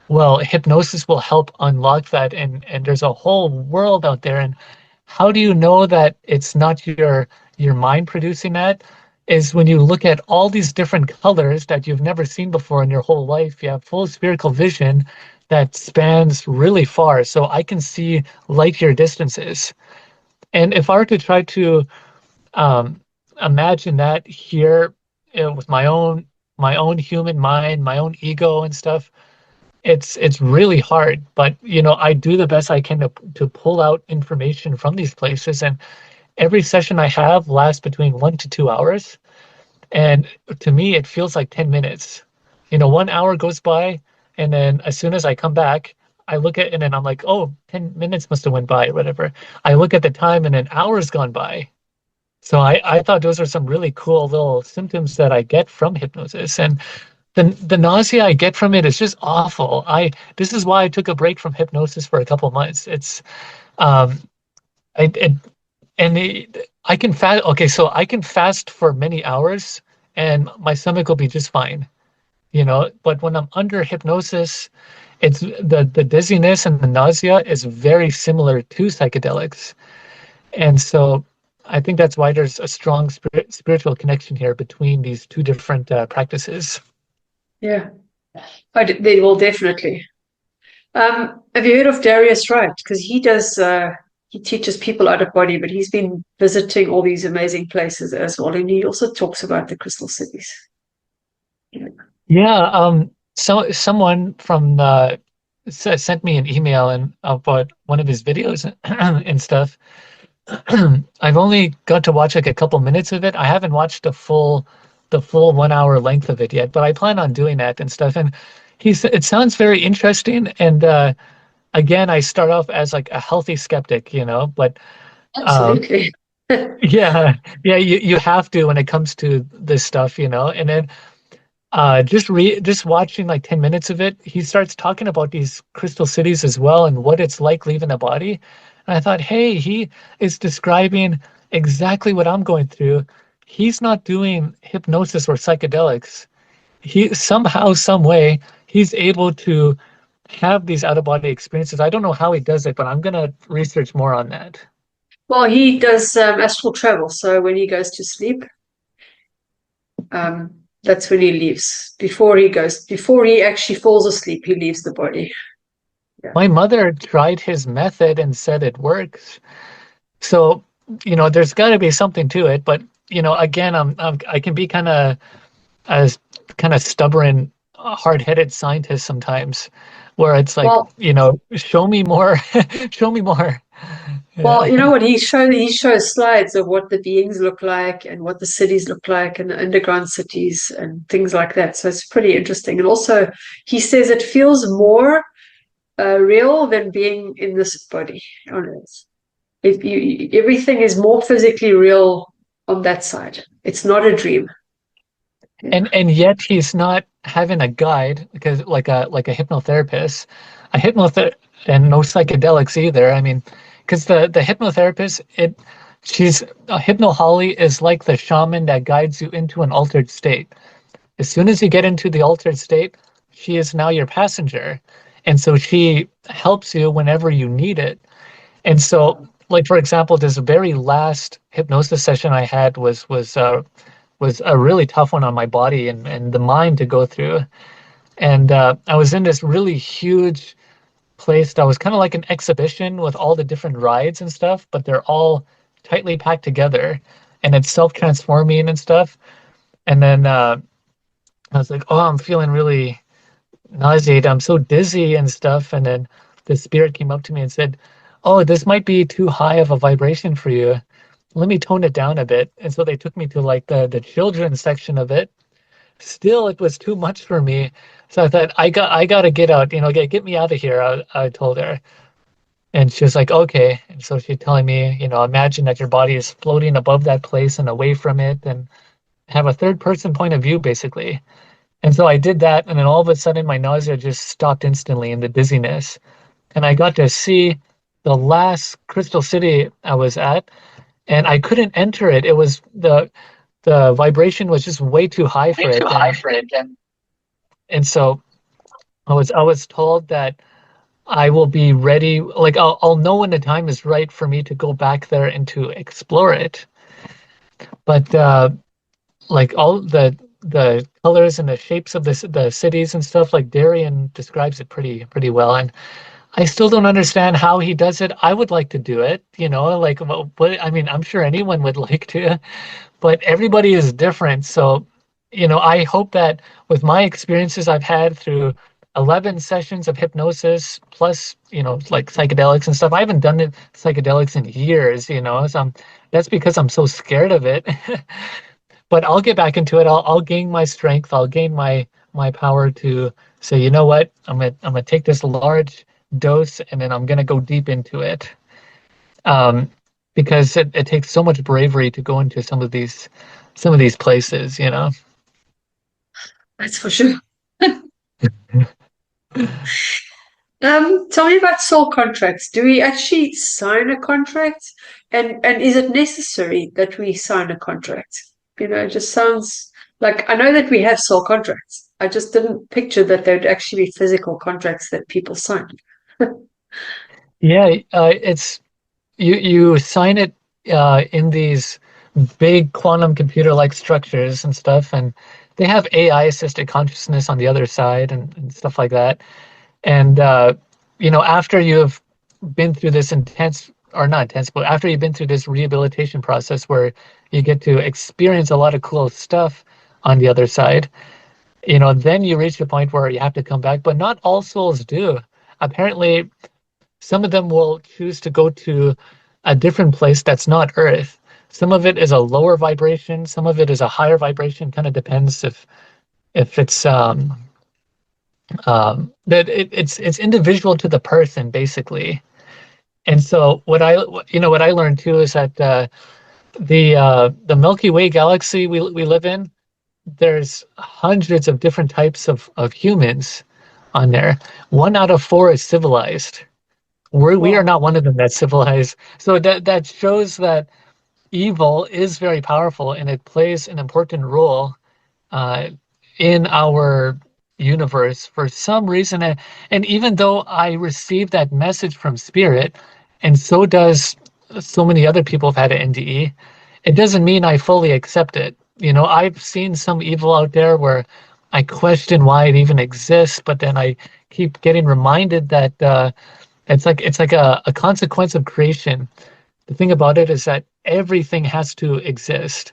well, hypnosis will help unlock that, and there's a whole world out there. And how do you know that it's not your mind producing that? Is when you look at all these different colors that you've never seen before in your whole life. You have full spherical vision that spans really far. So I can see light year distances. And if I were to try to um, imagine that here with my own human mind, my own ego and stuff, it's really hard. But I do the best I can to pull out information from these places. And every session I have lasts between 1 to 2 hours. And to me, it feels like 10 minutes. 1 hour goes by, and then as soon as I come back, I look at it and I'm like, oh, 10 minutes must have went by, or whatever. I look at the time and an hour's gone by. So I thought those are some really cool little symptoms that I get from hypnosis. And the nausea I get from it is just awful. This is why I took a break from hypnosis for a couple months. It's um I it, and I can fast. Okay, so I can fast for many hours and my stomach will be just fine. But when I'm under hypnosis, it's the dizziness and the nausea is very similar to psychedelics. And so I think that's why there's a strong spiritual connection here between these two different practices. Yeah, they will definitely. Have you heard of Darius Wright? Because he teaches people out of body, but he's been visiting all these amazing places as well, and he also talks about the crystal cities. Yeah, so someone from sent me an email and about one of his videos and stuff. I've only got to watch like a couple minutes of it. I haven't watched the full 1 hour length of it yet, but I plan on doing that and stuff. And it sounds very interesting. And again, I start off as like a healthy skeptic, but um, Absolutely. Yeah, yeah, you have to when it comes to this stuff, you know. And then just watching like 10 minutes of it, he starts talking about these crystal cities as well and what it's like leaving the body. And I thought, hey, he is describing exactly what I'm going through. He's not doing hypnosis or psychedelics. He somehow, some way, he's able to have these out of body experiences. I don't know how he does it, but I'm gonna research more on that. Well, he does astral travel, so when he goes to sleep, that's when he leaves. Before he actually falls asleep, he leaves the body. Yeah. My mother tried his method and said it works. So, there's got to be something to it. But, again, I can be a kind of stubborn, hard-headed scientist sometimes, where it's like, Well, show me more, show me more. well, Yeah. you know what he shows slides of what the beings look like and what the cities look like and the underground cities and things like that. So it's pretty interesting. And also, he says it feels more real than being in this body on Earth. Everything is more physically real on that side. It's not a dream. Yeah. And yet he's not having a guide because like a hypnotherapist, a hypnother and no psychedelics either. I mean, because the hypnotherapist, she's a hypnoholly is like the shaman that guides you into an altered state. As soon as you get into the altered state, she is now your passenger. And so she helps you whenever you need it. And so, like for example, this very last hypnosis session I had was a really tough one on my body and the mind to go through. And I was in this really huge place that was kind of like an exhibition with all the different rides and stuff, but they're all tightly packed together and it's self-transforming and stuff. And then I was like, oh, I'm feeling really nauseated. I'm so dizzy and stuff. And then the spirit came up to me and said, oh, this might be too high of a vibration for you. Let me tone it down a bit. And so they took me to like the children's section of it. Still, it was too much for me. So I thought I got to get out, get me out of here. I told her. And she was like, okay. And so she's telling me, imagine that your body is floating above that place and away from it and have a third person point of view, basically. And so I did that, and then all of a sudden my nausea just stopped instantly and the dizziness. And I got to see the last crystal city I was at, and I couldn't enter it. It was the vibration was just way too high Way for too it. high And for it. and so I was told that I will be ready, like I'll know when the time is right for me to go back there and to explore it. But like all the colors and the shapes of the cities and stuff, like Darian describes it pretty well. And I still don't understand how he does it. I would like to do it, like what I mean, I'm sure anyone would like to, but everybody is different. So, I hope that with my experiences I've had through 11 sessions of hypnosis plus, like psychedelics and stuff. I haven't done psychedelics in years, so that's because I'm so scared of it. But I'll get back into it. I'll gain my strength. I'll gain my power to say, you know what? I'm gonna take this large dose and then I'm gonna go deep into it. Um, because it takes so much bravery to go into some of these places. That's for sure. Tell me about soul contracts. Do we actually sign a contract? And is it necessary that we sign a contract? It just sounds like I know that we have soul contracts. I just didn't picture that there'd actually be physical contracts that people sign. Yeah, it's you sign it in these big quantum computer-like structures and stuff, and they have AI assisted consciousness on the other side and stuff like that. And after you've been through this intense, or not intense, but after you've been through this rehabilitation process where you get to experience a lot of cool stuff on the other side, then you reach the point where you have to come back. But not all souls do. Apparently, some of them will choose to go to a different place that's not Earth. Some of it is a lower vibration, some of it is a higher vibration. Kind of depends if it's that it's individual to the person basically. And so what I learned too is that the Milky Way galaxy we live in, there's hundreds of different types of humans on there. 1 out of 4 is civilized. We are Wow. not one of them that's civilized. So that shows that evil is very powerful and it plays an important role uh, in our universe for some reason. And even though I received that message from spirit, and so does so many other people have had an NDE, it doesn't mean I fully accept it. I've seen some evil out there where I question why it even exists, but then I keep getting reminded that it's like a consequence of creation. The thing about it is that everything has to exist.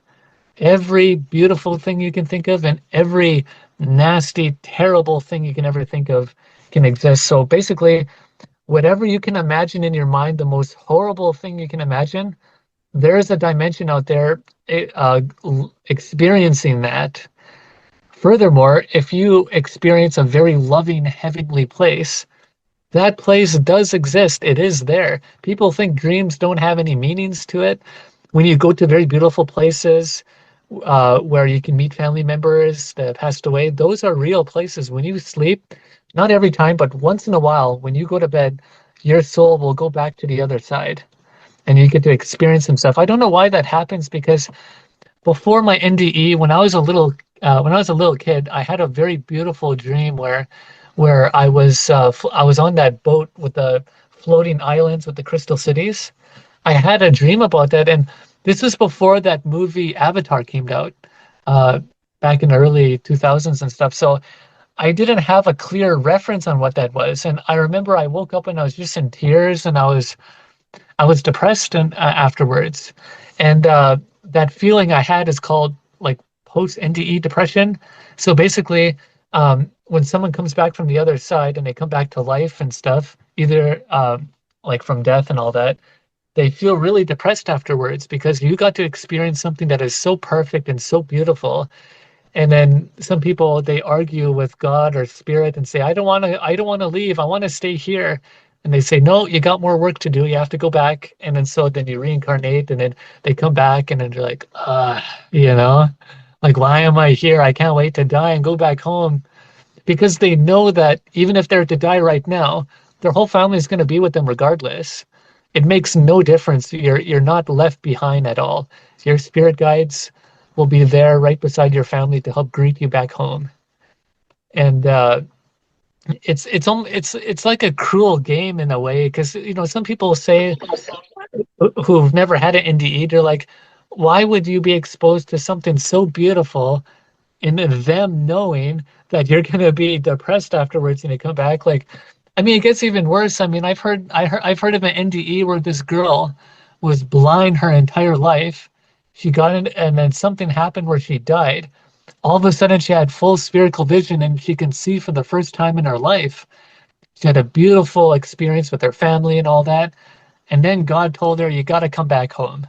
Every beautiful thing you can think of and every nasty, terrible thing you can ever think of can exist. So basically, whatever you can imagine in your mind, the most horrible thing you can imagine, there's a dimension out there experiencing that. Furthermore, if you experience a very loving heavenly place, that place does exist. It is there. People think dreams don't have any meanings to it. When you go to very beautiful places where you can meet family members that passed away, those are real places. When you sleep, not every time, but once in a while, when you go to bed, your soul will go back to the other side and you get to experience some stuff. I don't know why that happens because before my NDE, when I was a little kid, I had a very beautiful dream where I was on that boat with the floating islands with the crystal cities. I had a dream about that, and this was before that movie Avatar came out, uh, back in the early 2000s and stuff. So I didn't have a clear reference on what that was, and I remember I woke up and I was just in tears, and I was depressed and afterwards, and that feeling I had is called like post-NDE depression. So basically, when someone comes back from the other side and they come back to life and stuff, either like from death and all that, they feel really depressed afterwards because you got to experience something that is so perfect and so beautiful. And then some people they argue with God or spirit and say, I don't want to leave. I want to stay here. And they say, no, you got more work to do. You have to go back. And then you reincarnate and then they come back and then they're like, you know, like, why am I here? I can't wait to die and go back home because they know that even if they're to die right now, their whole family is going to be with them regardless. It makes no difference. You're not left behind at all. Your spirit guides will be there right beside your family to help greet you back home. And it's like a cruel game in a way because some people say who've never had an NDE, they're like, why would you be exposed to something so beautiful and them knowing that you're gonna be depressed afterwards and you come back like I mean it gets even worse. I mean I've heard of an NDE where this girl was blind her entire life. She got in and then something happened where she died. All of a sudden she had full spherical vision and she can see for the first time in her life. She had a beautiful experience with her family and all that. And then God told her, you got to come back home.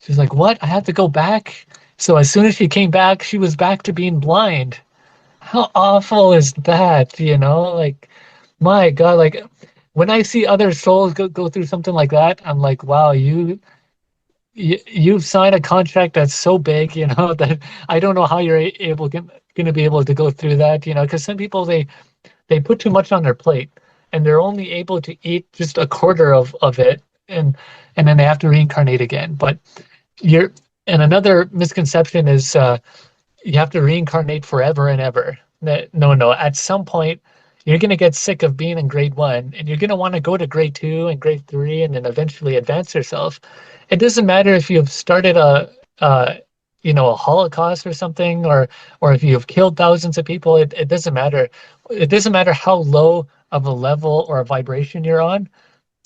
She's like, what? I have to go back? So as soon as she came back, she was back to being blind. How awful is that? Like, my God, like when I see other souls go through something like that, I'm like, wow, you've signed a contract that's so big, that I don't know how you're able going to be able to go through that, because some people they put too much on their plate and they're only able to eat just a quarter of it and then they have to reincarnate again. But you're and another misconception is you have to reincarnate forever and ever. No, no. At some point, you're going to get sick of being in grade one and you're going to want to go to grade two and grade three and then eventually advance yourself. It doesn't matter if you've started a Holocaust or something, or if you've killed thousands of people. It doesn't matter. It doesn't matter how low of a level or a vibration you're on.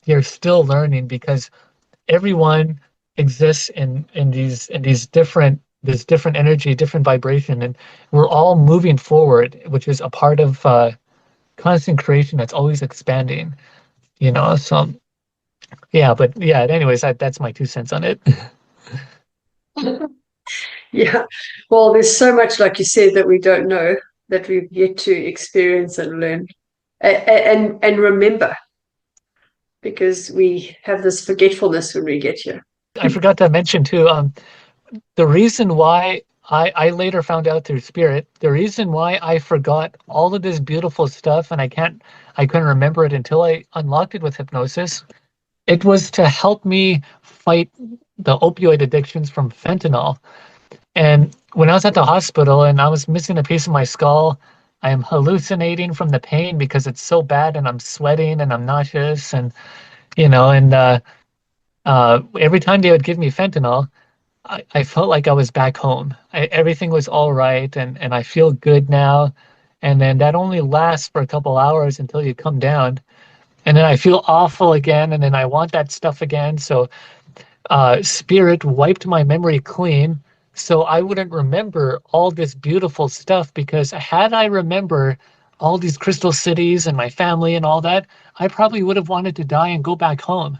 You're still learning because everyone exists in these different this different energy, different vibration, and we're all moving forward, which is a part of constant creation that's always expanding. So yeah, but yeah. Anyways, that's my 2 cents on it. Yeah. Well, there's so much, like you said, that we don't know that we've yet to experience and learn and remember because we have this forgetfulness when we get here. I forgot to mention too, the reason why I later found out through spirit, the reason why I forgot all of this beautiful stuff and I couldn't remember it until I unlocked it with hypnosis, it was to help me fight the opioid addictions from fentanyl. And when I was at the hospital and I was missing a piece of my skull, I am hallucinating from the pain because it's so bad and I'm sweating and I'm nauseous and and every time they would give me fentanyl, I felt like I was back home. Everything was all right, and I feel good now. And then that only lasts for a couple hours until you come down. And then I feel awful again, and then I want that stuff again. So spirit wiped my memory clean so I wouldn't remember all this beautiful stuff because had I remember all these crystal cities and my family and all that, I probably would have wanted to die and go back home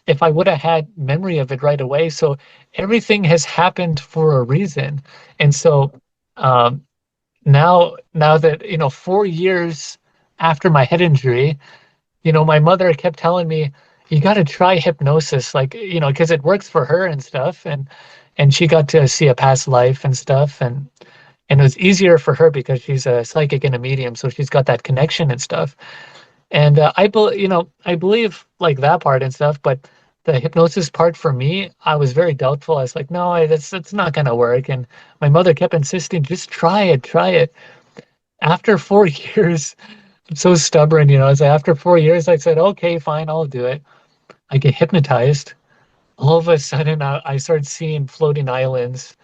if I would have had memory of it right away. So everything has happened for a reason. And so um, now that, 4 years after my head injury, my mother kept telling me, you got to try hypnosis, like, because it works for her and stuff. And she got to see a past life and stuff. And it was easier for her because she's a psychic and a medium. So she's got that connection and stuff. And I believe like that part and stuff, but the hypnosis part for me, I was very doubtful. I was like, no, that's not gonna work. And my mother kept insisting, just try it, try it. After 4 years, I'm so stubborn, so after 4 years, I said, okay, fine, I'll do it. I get hypnotized. All of a sudden, I started seeing floating islands.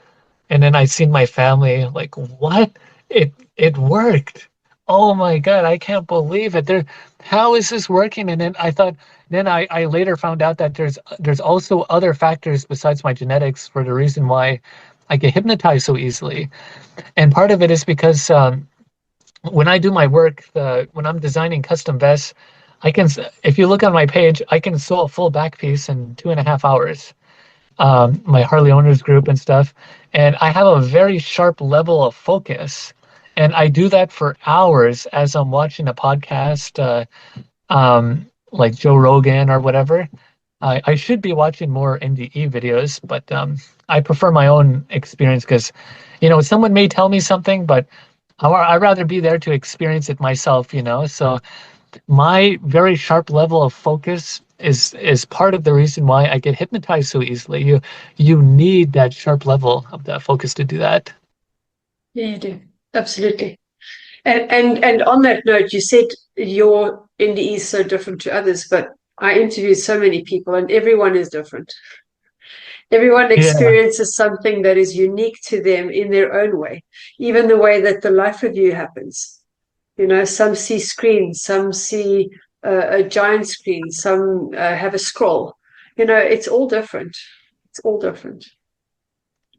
And then I seen my family like, what? It worked. Oh my God, I can't believe it. How is this working? And then I later found out that there's also other factors besides my genetics for the reason why I get hypnotized so easily. And part of it is because when I do my work, when I'm designing custom vests, if you look on my page, I can sew a full back piece in 2.5 hours, my Harley owners group and stuff. And I have a very sharp level of focus. And I do that for hours as I'm watching a podcast, like Joe Rogan or whatever. I should be watching more NDE videos, but I prefer my own experience because, someone may tell me something, but I'd rather be there to experience it myself. So my very sharp level of focus is part of the reason why I get hypnotized so easily. You need that sharp level of that focus to do that. Yeah, you do. Absolutely. And on that note, you said your NDE is so different to others, but I interviewed so many people and everyone is different. Everyone Yeah. experiences something that is unique to them in their own way, even the way that the life review happens. Some see screens, some see a giant screen, some have a scroll. It's all different. It's all different.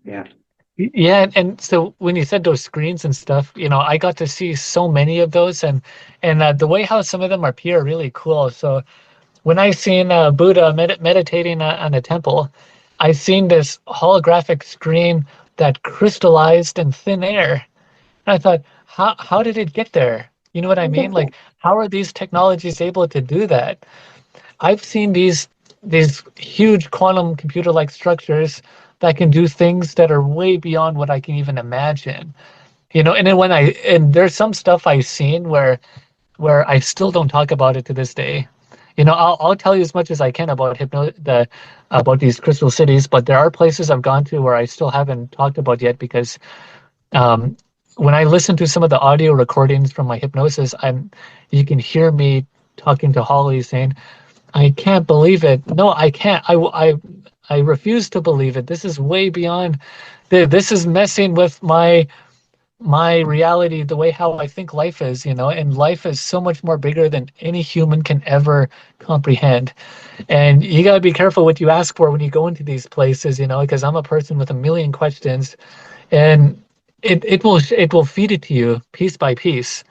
Yeah. Yeah, and so when you said those screens and stuff, I got to see so many of those, and the way how some of them appear are really cool. So when I seen Buddha meditating on a temple, I seen this holographic screen that crystallized in thin air. And I thought, how did it get there? You know what I mean? Like, how are these technologies able to do that? I've seen these huge quantum computer-like structures that can do things that are way beyond what I can even imagine. And then and there's some stuff I've seen where I still don't talk about it to this day. I'll tell you as much as I can about about these crystal cities, but there are places I've gone to where I still haven't talked about yet because um, when I listen to some of the audio recordings from my hypnosis, you can hear me talking to Holly saying, I can't believe it. No, I can't. I refuse to believe it. This is way beyond. This is messing with my reality, the way how I think life is, and life is so much more bigger than any human can ever comprehend. And you got to be careful what you ask for when you go into these places, because I'm a person with a million questions, and it will feed it to you piece by piece.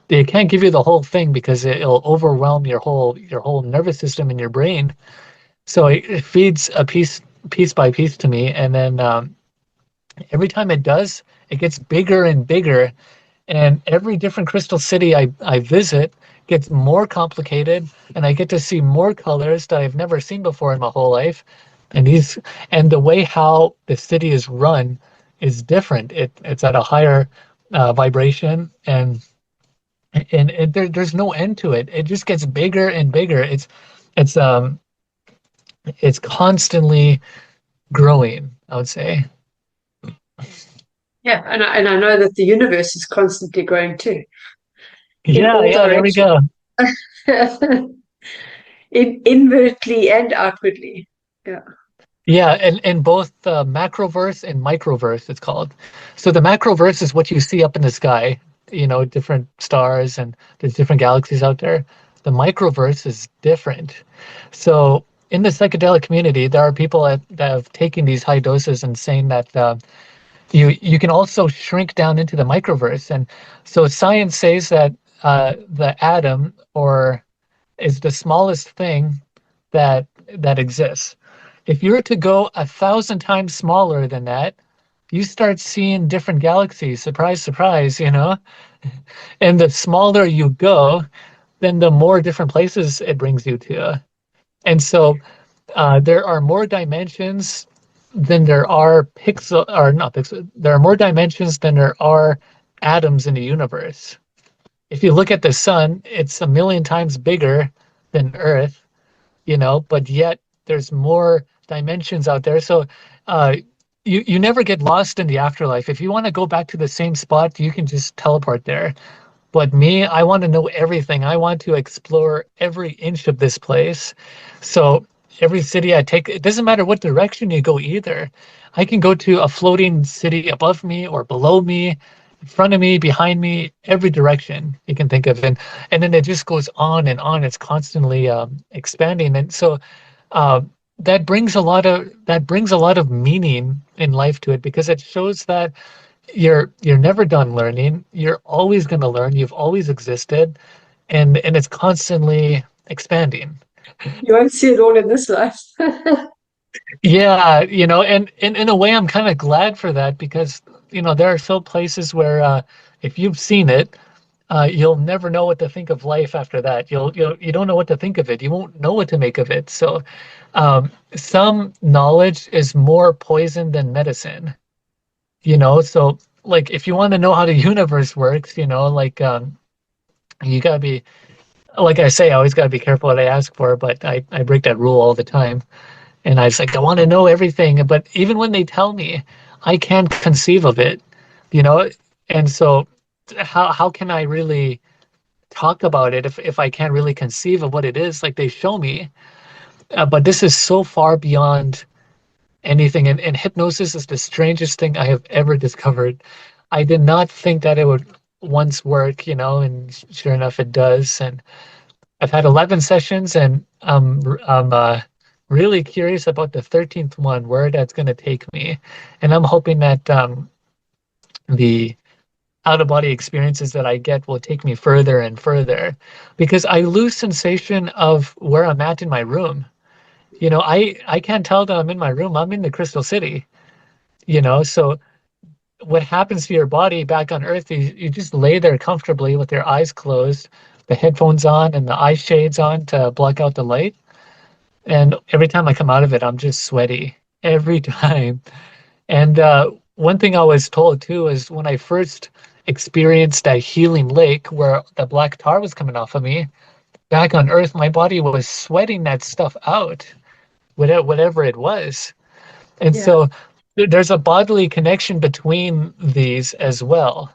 They can't give you the whole thing because it'll overwhelm your whole nervous system and your brain. So it feeds a piece by piece to me, and then every time it does, it gets bigger and bigger. And every different crystal city I visit gets more complicated, and I get to see more colors that I've never seen before in my whole life. And the way how the city is run is different. It's at a higher vibration, and there's no end to it. It just gets bigger and bigger. It's it's constantly growing, I would say. Yeah, and I know that the universe is constantly growing too, in Yeah, all yeah, there we directions, go. inwardly and outwardly. Yeah, Yeah, and both macroverse and microverse, it's called. So the macroverse is what you see up in the sky, different stars, and there's different galaxies out there. The microverse is different. So in the psychedelic community, there are people that have taken these high doses and saying that you can also shrink down into the microverse. And so science says that the atom or is the smallest thing that exists. If you were to go 1,000 times smaller than that, you start seeing different galaxies. Surprise, surprise, And the smaller you go, then the more different places it brings you to. And so there are more dimensions than there are pixel, or not pixel, there are more dimensions than there are atoms in the universe. If you look at the sun, it's a million times bigger than Earth, but yet there's more dimensions out there. So uh, you never get lost in the afterlife. If you want to go back to the same spot, you can just teleport there. But me, I want to know everything. I want to explore every inch of this place. So every city I take, it doesn't matter what direction you go either. I can go to a floating city above me or below me, in front of me, behind me, every direction you can think of. And then it just goes on and on. It's constantly expanding. And so uh, that brings a lot of meaning in life to it because it shows that you're never done learning. You're always going to learn. You've always existed, and it's constantly expanding. you won't see it all in this life. Yeah, and in a way, I'm kind of glad for that because there are still places where if you've seen it, you'll never know what to think of life after that. You don't know what to think of it. You won't know what to make of it. So, some knowledge is more poison than medicine. So like if you want to know how the universe works, like you gotta be like I say, I always gotta be careful what I ask for, but I break that rule all the time. And I was like, I want to know everything. But even when they tell me, I can't conceive of it, you know? And so how can I really talk about it if I can't really conceive of what it is? Like they show me, but this is so far beyond anything. And hypnosis is the strangest thing I have ever discovered. I did not think that it would once work, and sure enough, it does. And I've had 11 sessions, and I'm really curious about the 13th one, where that's going to take me. And I'm hoping that the out of body experiences that I get will take me further and further because I lose sensation of where I'm at in my room. I can't tell that I'm in my room. I'm in the Crystal City, so what happens to your body back on Earth, you just lay there comfortably with your eyes closed, the headphones on and the eye shades on to block out the light. And every time I come out of it, I'm just sweaty every time. And one thing I was told too is when I first experienced that healing lake where the black tar was coming off of me, back on Earth, my body was sweating that stuff out, whatever it was. And Yeah. so there's a bodily connection between these as well,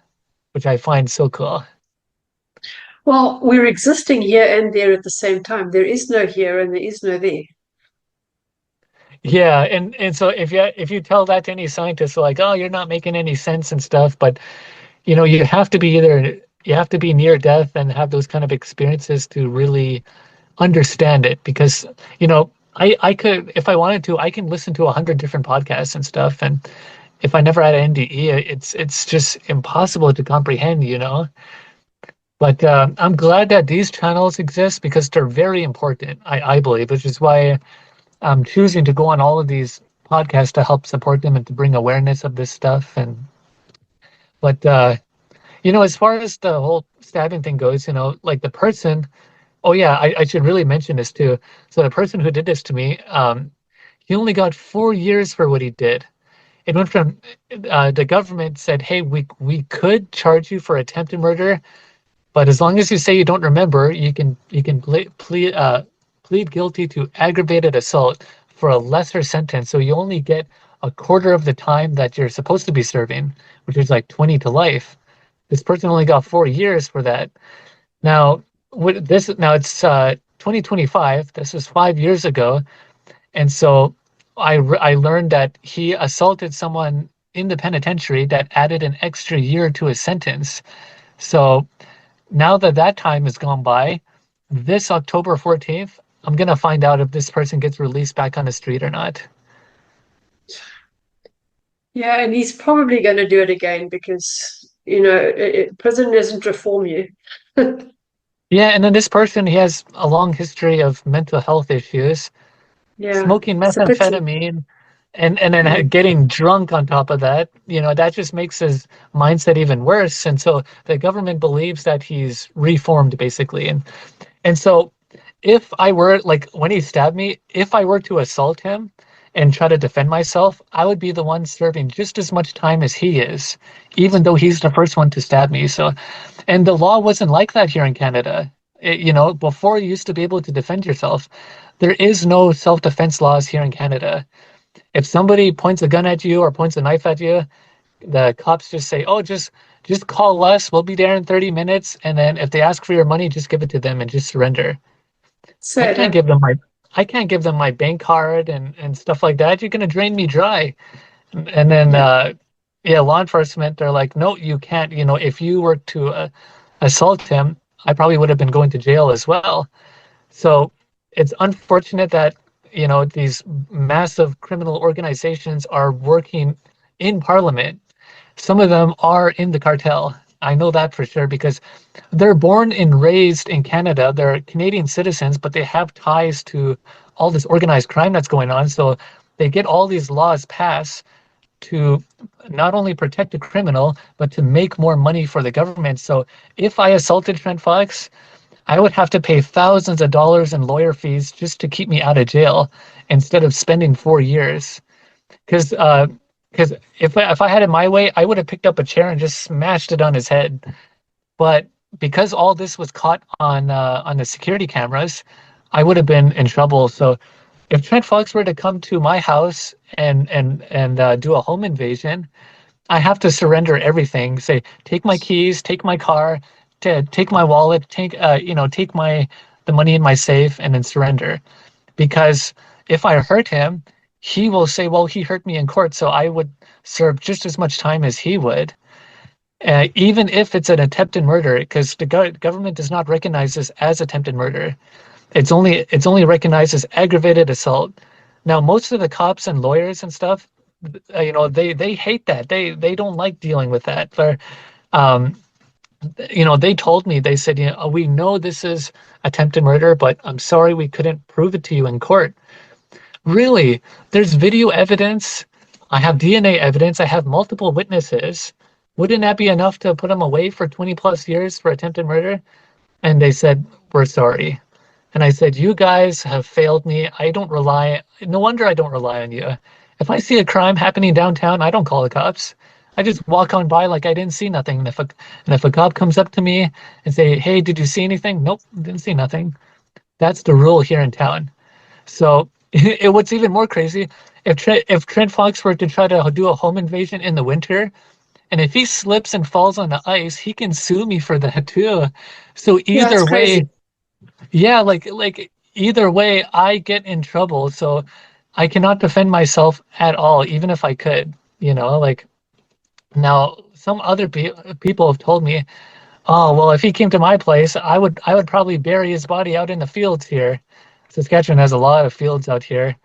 which I find so cool. Well, we're existing here and there at the same time. There is no here and there is no there. Yeah, and so if you tell that to any scientist, they're like, "Oh, you're not making any sense and stuff." But you have to be near death and have those kind of experiences to really understand it. Because I could, if I wanted to, I can listen to 100 different podcasts and stuff, and if I never had an NDE, it's just impossible to comprehend. But I'm glad that these channels exist because they're very important. I believe, which is why I'm choosing to go on all of these podcasts to help support them and to bring awareness of this stuff. But as far as the whole stabbing thing goes, like the person, oh yeah, I should really mention this too. So the person who did this to me, He only got 4 years for what he did. It went from the government said, "Hey, we could charge you for attempted murder, but as long as you say you don't remember, you can plead guilty to aggravated assault for a lesser sentence. So you only get a quarter of the time that you're supposed to be serving, which is like 20 to life." This person only got 4 years for that. Now, now it's 2025. This was 5 years ago, and so I learned that he assaulted someone in the penitentiary that added an extra year to his sentence. So now that that time has gone by, this October 14th, I'm gonna find out if this person gets released back on the street or not. Yeah, and he's probably going to do it again because, you know, prison doesn't reform you. Yeah, and then this person, he has a long history of mental health issues, Yeah, smoking it's a pity. methamphetamine, and then Mm. getting drunk on top of that. That just makes his mindset even worse. And so the government believes that he's reformed basically. And so if I were like when he stabbed me, if I were to assault him and try to defend myself, I would be the one serving just as much time as he is, even though he's the first one to stab me. So, and the law wasn't like that here in Canada. Before you used to be able to defend yourself, there is no self-defense laws here in Canada. If somebody points a gun at you or points a knife at you, the cops just say, "Oh, just call us. We'll be there in 30 minutes." And then if they ask for your money, just give it to them and just surrender. I Sad, can't huh? give them my I can't give them my bank card and stuff like that. You're gonna drain me dry. And then Yeah. yeah, law enforcement are like, no, you can't. If you were to assault him, I probably would have been going to jail as well. So it's unfortunate that these massive criminal organizations are working in Parliament. Some of them are in the cartel. I know that for sure because they're born and raised in Canada. They're Canadian citizens, but they have ties to all this organized crime that's going on. So they get all these laws passed to not only protect the criminal, but to make more money for the government. So if I assaulted Trent Fox, I would have to pay thousands of dollars in lawyer fees just to keep me out of jail instead of spending 4 years. Because if I had it my way, I would have picked up a chair and just smashed it on his head. But because all this was caught on the security cameras, I would have been in trouble. So if Trent Fox were to come to my house and do a home invasion, I have to surrender everything. Say, take my keys, take my car, take my wallet, take the money in my safe, and then surrender. Because if I hurt him, he will say, "Well, he hurt me in court, so I would serve just as much time as he would." Even if it's an attempted murder, because the government does not recognize this as attempted murder. It's only recognized as aggravated assault. Now, most of the cops and lawyers and stuff, they hate that. They don't like dealing with that. Um, they told me, they said, we know this is attempted murder, but I'm sorry we couldn't prove it to you in court. Really, there's video evidence. I have DNA evidence. I have multiple witnesses. Wouldn't that be enough to put them away for 20 plus years for attempted murder? And they said, "We're sorry." And I said, "You guys have failed me. No wonder I don't rely on you. If I see a crime happening downtown, I don't call the cops. I just walk on by like I didn't see nothing. And if a cop comes up to me and say, 'Hey, did you see anything?' Nope, didn't see nothing." That's the rule here in town. So what's even more crazy, if Trent Fox were to try to do a home invasion in the winter, and if he slips and falls on the ice, he can sue me for that too. So Yeah, it's either way, crazy. yeah, like either way, I get in trouble. So I cannot defend myself at all, even if I could. Like now, some other people have told me, "Oh, well, if he came to my place, I would probably bury his body out in the fields here." Saskatchewan has a lot of fields out here.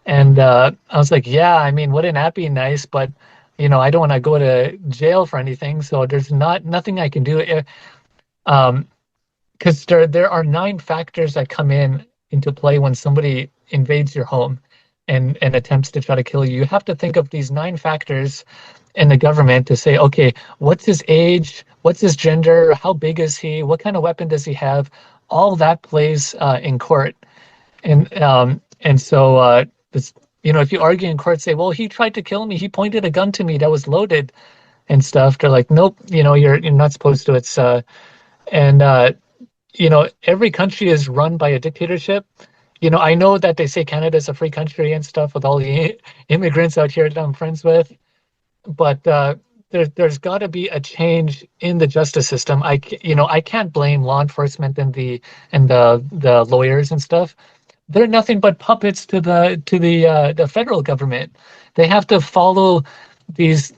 And I was like, "Yeah, I mean, wouldn't that be nice? But I don't want to go to jail for anything, so there's nothing I can do." Um, because there are nine factors that come into play when somebody invades your home and attempts to try to kill you. You have to think of these nine factors in the government to say, okay, what's his age? What's his gender? How big is he? What kind of weapon does he have? All that plays in court. And so this if you argue in court, say, well, he tried to kill me. He pointed a gun to me that was loaded and stuff. They're like, nope, you're not supposed to. And every country is run by a dictatorship. I know that they say Canada is a free country and stuff with all the immigrants out here that I'm friends with, but there's got to be a change in the justice system. I can't blame law enforcement and the lawyers and stuff. They're nothing but puppets to the federal government. They have to follow these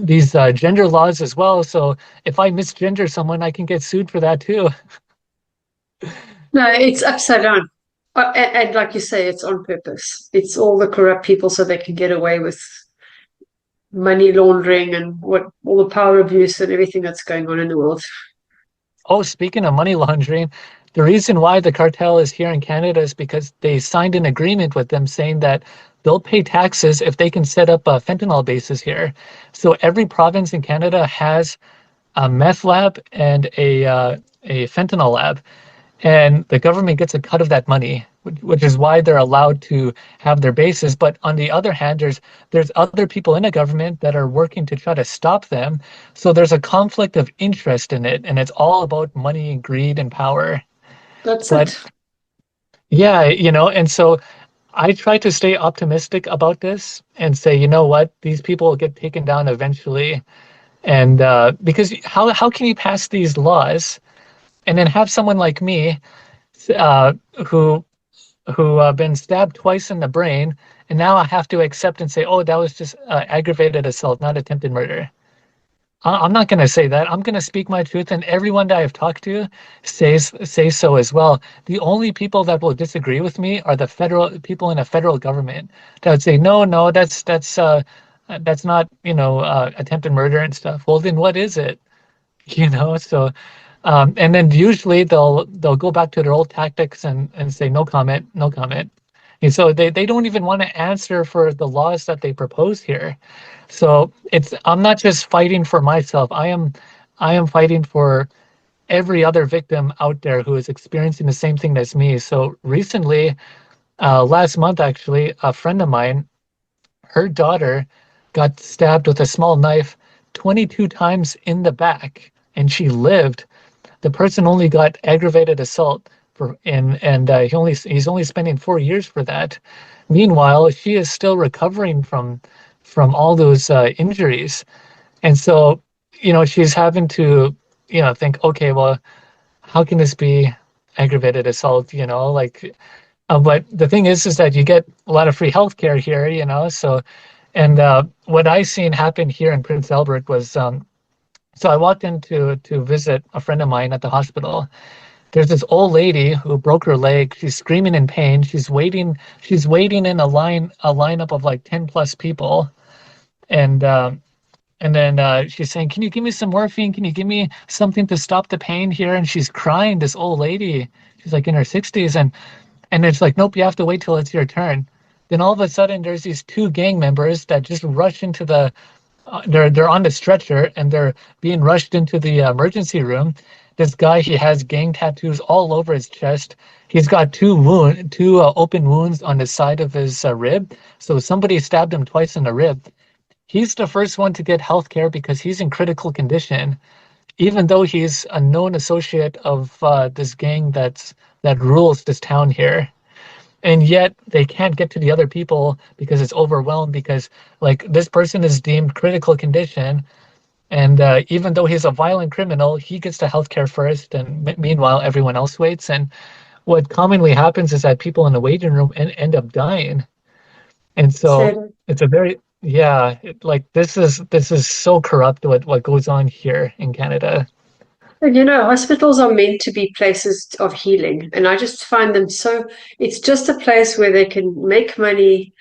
gender laws as well. So if I misgender someone, I can get sued for that too. No, it's upside down. And like you say, it's on purpose. It's all the corrupt people so they can get away with money laundering and what all the power abuse and everything that's going on in the world. Oh, speaking of money laundering, the reason why the cartel is here in Canada is because they signed an agreement with them saying that they'll pay taxes if they can set up fentanyl bases here. So every province in Canada has a meth lab and a fentanyl lab, and the government gets a cut of that money, which is why they're allowed to have their bases. But on the other hand, there's other people in the government that are working to try to stop them. So there's a conflict of interest in it, and it's all about money and greed and power. That's But it. yeah, and so I try to stay optimistic about this and say, you know what, these people will get taken down eventually. And because how can you pass these laws and then have someone like me uh, who been stabbed twice in the brain, and now I have to accept and say, oh, that was just aggravated assault, not attempted murder. I'm not going to say that. I'm going to speak my truth, and everyone that I've talked to says so as well. The only people that will disagree with me are the federal people in a federal government that would say, no, no, that's not, attempted murder and stuff. Well, then what is it? So and then usually they'll go back to their old tactics and say no comment, no comment. And so they don't even want to answer for the laws that they propose here. So I'm not just fighting for myself. I am fighting for every other victim out there who is experiencing the same thing as me. So recently, last month actually, a friend of mine, her daughter got stabbed with a small knife 22 times in the back, and she lived. The person only got aggravated assault and he's only spending 4 years for that. Meanwhile, she is still recovering from all those injuries, and so she's having to think, okay, well, how can this be aggravated assault? But the thing is that you get a lot of free healthcare here, so. And what I seen happen here in Prince Albert was so I walked in to visit a friend of mine at the hospital. There's this old lady who broke her leg. She's screaming in pain. She's waiting in a lineup of like 10 plus people. And then she's saying, "Can you give me some morphine? Can you give me something to stop the pain here?" And she's crying, this old lady. She's like in her 60s, and it's like, "Nope, you have to wait till it's your turn." Then all of a sudden there's these two gang members that just rush into they're on the stretcher and they're being rushed into the emergency room. This guy, he has gang tattoos all over his chest. He's got two open wounds on the side of his rib. So somebody stabbed him twice in the rib. He's the first one to get health care because he's in critical condition, even though he's a known associate of this gang that rules this town here. And yet they can't get to the other people because it's overwhelmed, because like this person is deemed critical condition, and even though he's a violent criminal, he gets the healthcare first, and meanwhile everyone else waits. And what commonly happens is that people in the waiting room end up dying. And so So, it's a very, yeah, like this is so corrupt what goes on here in Canada. and hospitals are meant to be places of healing. And I just find them so, it's just a place where they can make money,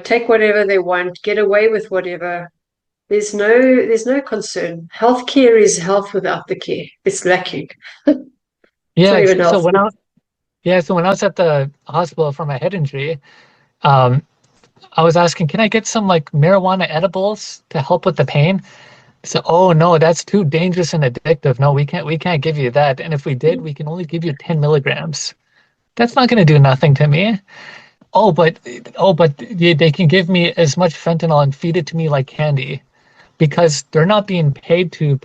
take whatever they want, get away with whatever. There's no concern. Healthcare is health without the care. It's lacking. It's Yeah, not even so health. when I was at the hospital for my head injury, um, I was asking, can I get some like marijuana edibles to help with the pain? So, oh no, that's too dangerous and addictive. No, we can't give you that. And if we did, we can only give you 10 milligrams. That's not going to do nothing to me. Oh, but they can give me as much fentanyl and feed it to me like candy because they're not being paid to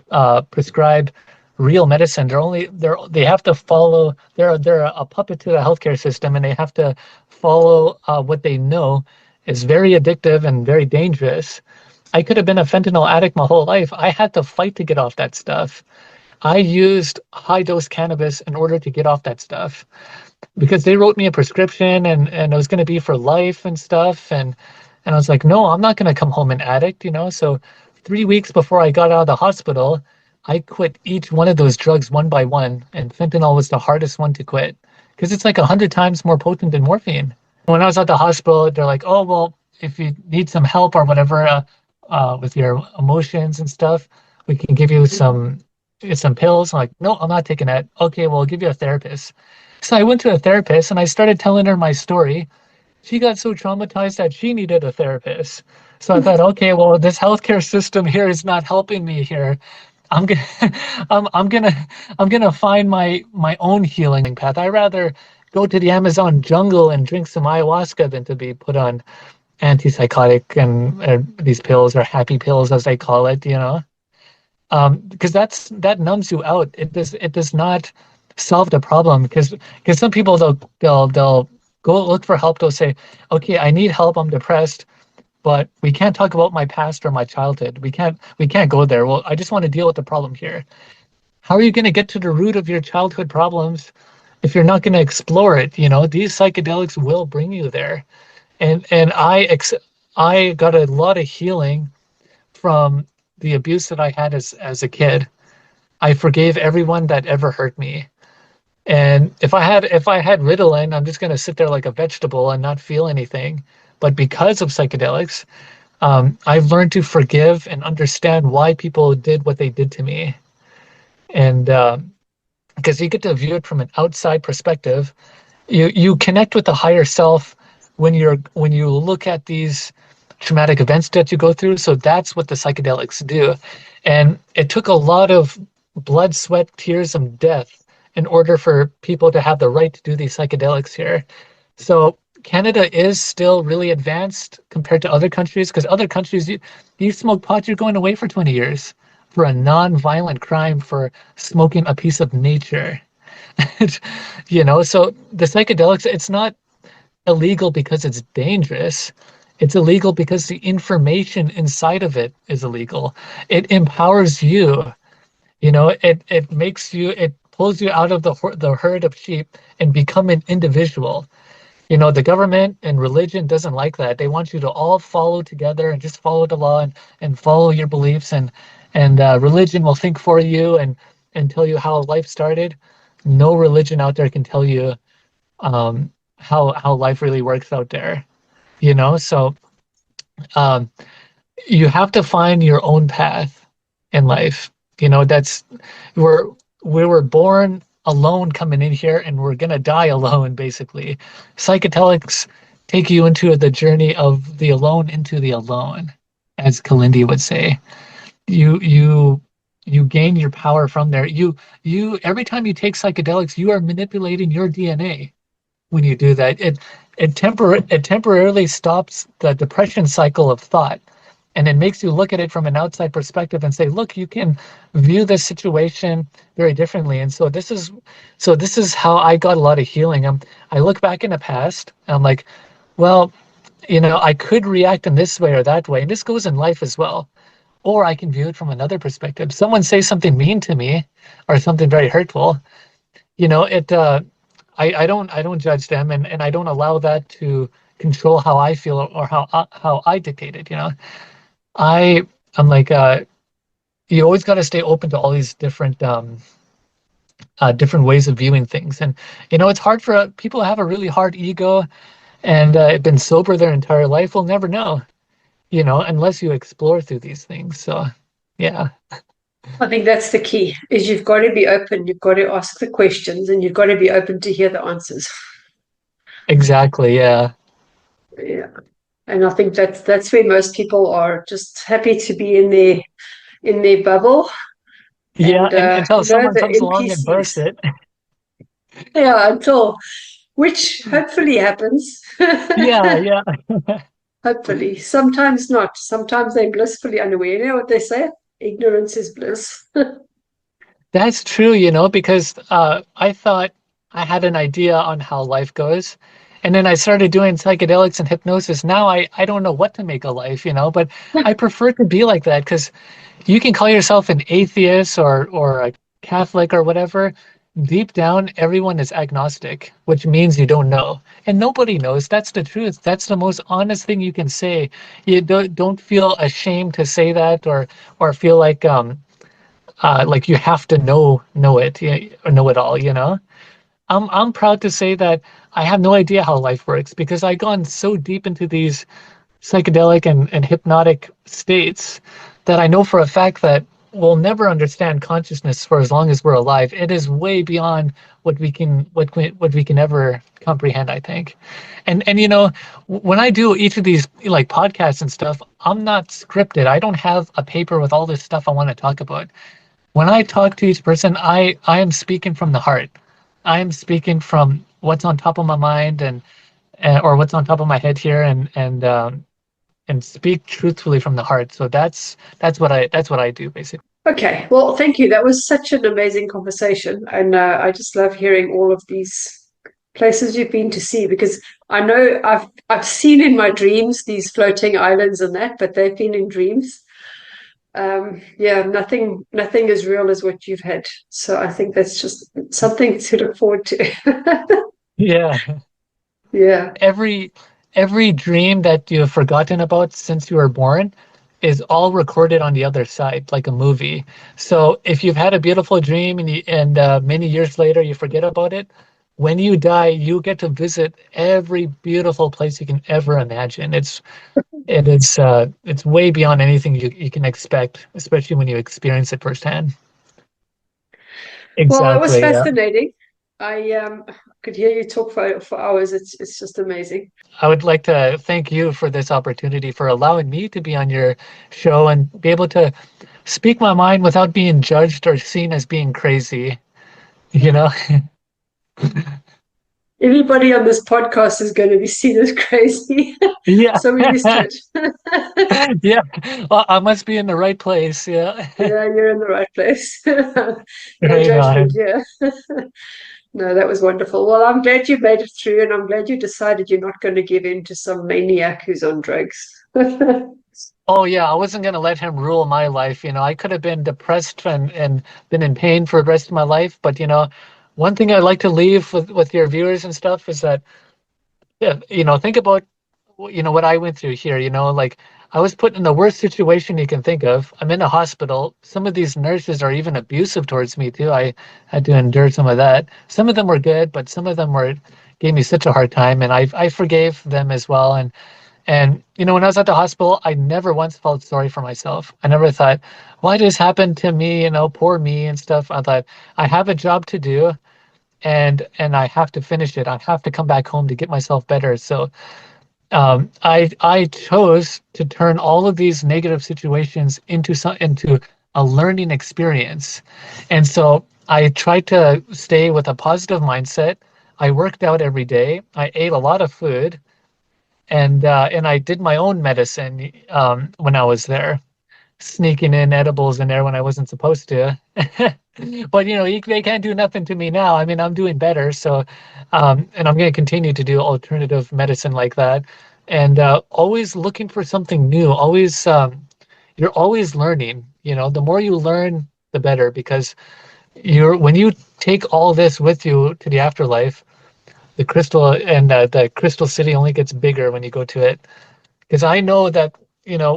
prescribe real medicine. They have to follow. They're a puppet to the healthcare system, and they have to follow what they know is very addictive and very dangerous. I could have been a fentanyl addict my whole life. I had to fight to get off that stuff. I used high dose cannabis in order to get off that stuff because they wrote me a prescription and it was going to be for life and stuff and I was like, no, I'm not going to come home an addict, you know. So 3 weeks before I got out of the hospital, I quit each one of those drugs one by one, and fentanyl was the hardest one to quit because it's like 100 times more potent than morphine. When I was at the hospital, they're like, oh well, if you need some help or whatever with your emotions and stuff, we can give you some pills. I'm like, no, I'm not taking that. Okay, well, I'll give you a therapist. So I went to a therapist and I started telling her my story. She got so traumatized that she needed a therapist. So I thought, okay, well, this healthcare system here is not helping me here. I'm gonna, I'm gonna, I'm gonna find my own healing path. I rather go to the Amazon jungle and drink some ayahuasca than to be put on antipsychotic and these pills or happy pills as they call it, you know. Because that numbs you out. It does not solve the problem because some people they'll go look for help. They'll say, okay, I need help. I'm depressed, but we can't talk about my past or my childhood. We can't go there. Well, I just want to deal with the problem here. How are you going to get to the root of your childhood problems if you're not going to explore it? You know, these psychedelics will bring you there. And I got a lot of healing from the abuse that I had as a kid. I forgave everyone that ever hurt me. And if I had Ritalin, I'm just gonna sit there like a vegetable and not feel anything. But because of psychedelics, I've learned to forgive and understand why people did what they did to me. And because you get to view it from an outside perspective, you connect with the higher self when you look at these traumatic events that you go through. So that's what the psychedelics do. And it took a lot of blood, sweat, tears, and death in order for people to have the right to do these psychedelics here. So Canada is still really advanced compared to other countries because other countries, you smoke pot, you're going away for 20 years for a non-violent crime for smoking a piece of nature. You know, so the psychedelics, it's not illegal because it's dangerous. It's illegal because the information inside of it is illegal. It empowers you. You know, it makes you, it pulls you out of the herd of sheep and become an individual. You know, the government and religion doesn't like that. They want you to all follow together and just follow the law and follow your beliefs and religion will think for you and tell you how life started. No religion out there can tell you how life really works out there. You know, so um, you have to find your own path in life. You know, we're we were born alone coming in here and we're gonna die alone, basically. Psychedelics take you into the journey of the alone into the alone, as Kalindi would say. You gain your power from there. You every time you take psychedelics, you are manipulating your DNA when you do that. It temporarily stops the depression cycle of thought and it makes you look at it from an outside perspective and say, look, you can view this situation very differently. And so this is how I got a lot of healing. I look back in the past and I'm like, well, you know, I could react in this way or that way, and this goes in life as well. Or I can view it from another perspective. Someone says something mean to me or something very hurtful, you know, I don't judge them and I don't allow that to control how I feel or how I dictate it, you know. I'm like you always got to stay open to all these different ways of viewing things. And you know, it's hard for people who have a really hard ego and been sober their entire life will never know, you know, unless you explore through these things. So yeah, I think that's the key, is you've got to be open, you've got to ask the questions, and you've got to be open to hear the answers. exactly. Yeah. Yeah. And I think that's where most people are just happy to be in their bubble Yeah, and and until you know, someone the comes along and NPCs. bursts it. Yeah, until which hopefully happens. Yeah, yeah. Hopefully. Sometimes not. Sometimes they're blissfully unaware. You know what they say? Ignorance is bliss. That's true, because I thought I had an idea on how life goes. And then I started doing psychedelics and hypnosis. Now I don't know what to make of life, but I prefer to be like that because you can call yourself an atheist or a Catholic or whatever. Deep down, everyone is agnostic, which means you don't know. And nobody knows. That's the truth. That's the most honest thing you can say. You don't feel ashamed to say that or feel like you have to know it, or know it all, I'm proud to say that I have no idea how life works because I've gone so deep into these psychedelic and hypnotic states that I know for a fact that we'll never understand consciousness for as long as we're alive. It is way beyond what we can ever comprehend, I think. And when I do each of these like podcasts and stuff, I'm not scripted. I don't have a paper with all this stuff I want to talk about. When I talk to each person, I am speaking from the heart. I am speaking from what's on top of my mind and or what's on top of my head here and speak truthfully from the heart. So that's what I do basically. Okay, well, thank you. That was such an amazing conversation. And I just love hearing all of these places you've been to see because I know I've seen in my dreams these floating islands and that, but they've been in dreams. Yeah, nothing as real as what you've had. So I think that's just something to look forward to. Yeah. Yeah. Every dream that you have forgotten about since you were born is all recorded on the other side, like a movie. So if you've had a beautiful dream and many years later you forget about it, when you die, you get to visit every beautiful place you can ever imagine. It's way beyond anything you can expect, especially when you experience it firsthand. Well, that was Exactly. Yeah. fascinating. I could hear you talk for hours. It's just amazing. I would like to thank you for this opportunity for allowing me to be on your show and be able to speak my mind without being judged or seen as being crazy, you know? Anybody on this podcast is going to be seen as crazy. Yeah. So we're used to it. Yeah. Well, I must be in the right place. Yeah. Yeah, you're in the right place. No Right judgment, on. yeah. No, that was wonderful. Well, I'm glad you made it through, and I'm glad you decided you're not going to give in to some maniac who's on drugs. Oh yeah, I wasn't gonna let him rule my life. I could have been depressed and been in pain for the rest of my life. But one thing I'd like to leave with your viewers and stuff is that yeah, think about what I went through here. Like I was put in the worst situation you can think of. I'm in a hospital. Some of these nurses are even abusive towards me too. I had to endure some of that. Some of them were good, but some of them were gave me such a hard time, and I forgave them as well. And when I was at the hospital, I never once felt sorry for myself. I never thought, why did this happen to me? Poor me and stuff. I thought I have a job to do, and I have to finish it. I have to come back home to get myself better. So I chose to turn all of these negative situations into a learning experience, and so I tried to stay with a positive mindset. I worked out every day. I ate a lot of food and I did my own medicine when I was there, sneaking in edibles in there when I wasn't supposed to. But they can't do nothing to me now. I mean, I'm doing better, so and I'm going to continue to do alternative medicine like that, and always looking for something new. Always, you're always learning. The more you learn, the better, because when you take all this with you to the afterlife, the crystal city only gets bigger when you go to it. Because I know that,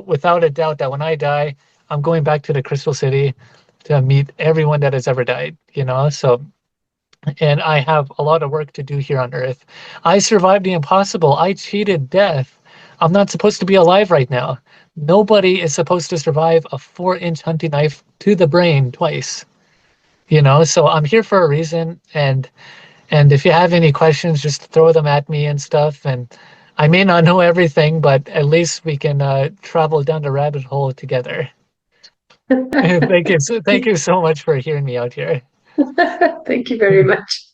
without a doubt, that when I die, I'm going back to the crystal city to meet everyone that has ever died. So, and I have a lot of work to do here on Earth. I survived the impossible. I cheated death. I'm not supposed to be alive right now. Nobody is supposed to survive a 4-inch hunting knife to the brain twice. So I'm here for a reason, and if you have any questions, just throw them at me and stuff. And I may not know everything, but at least we can travel down the rabbit hole together. Thank you. Thank you so much for hearing me out here. Thank you very much.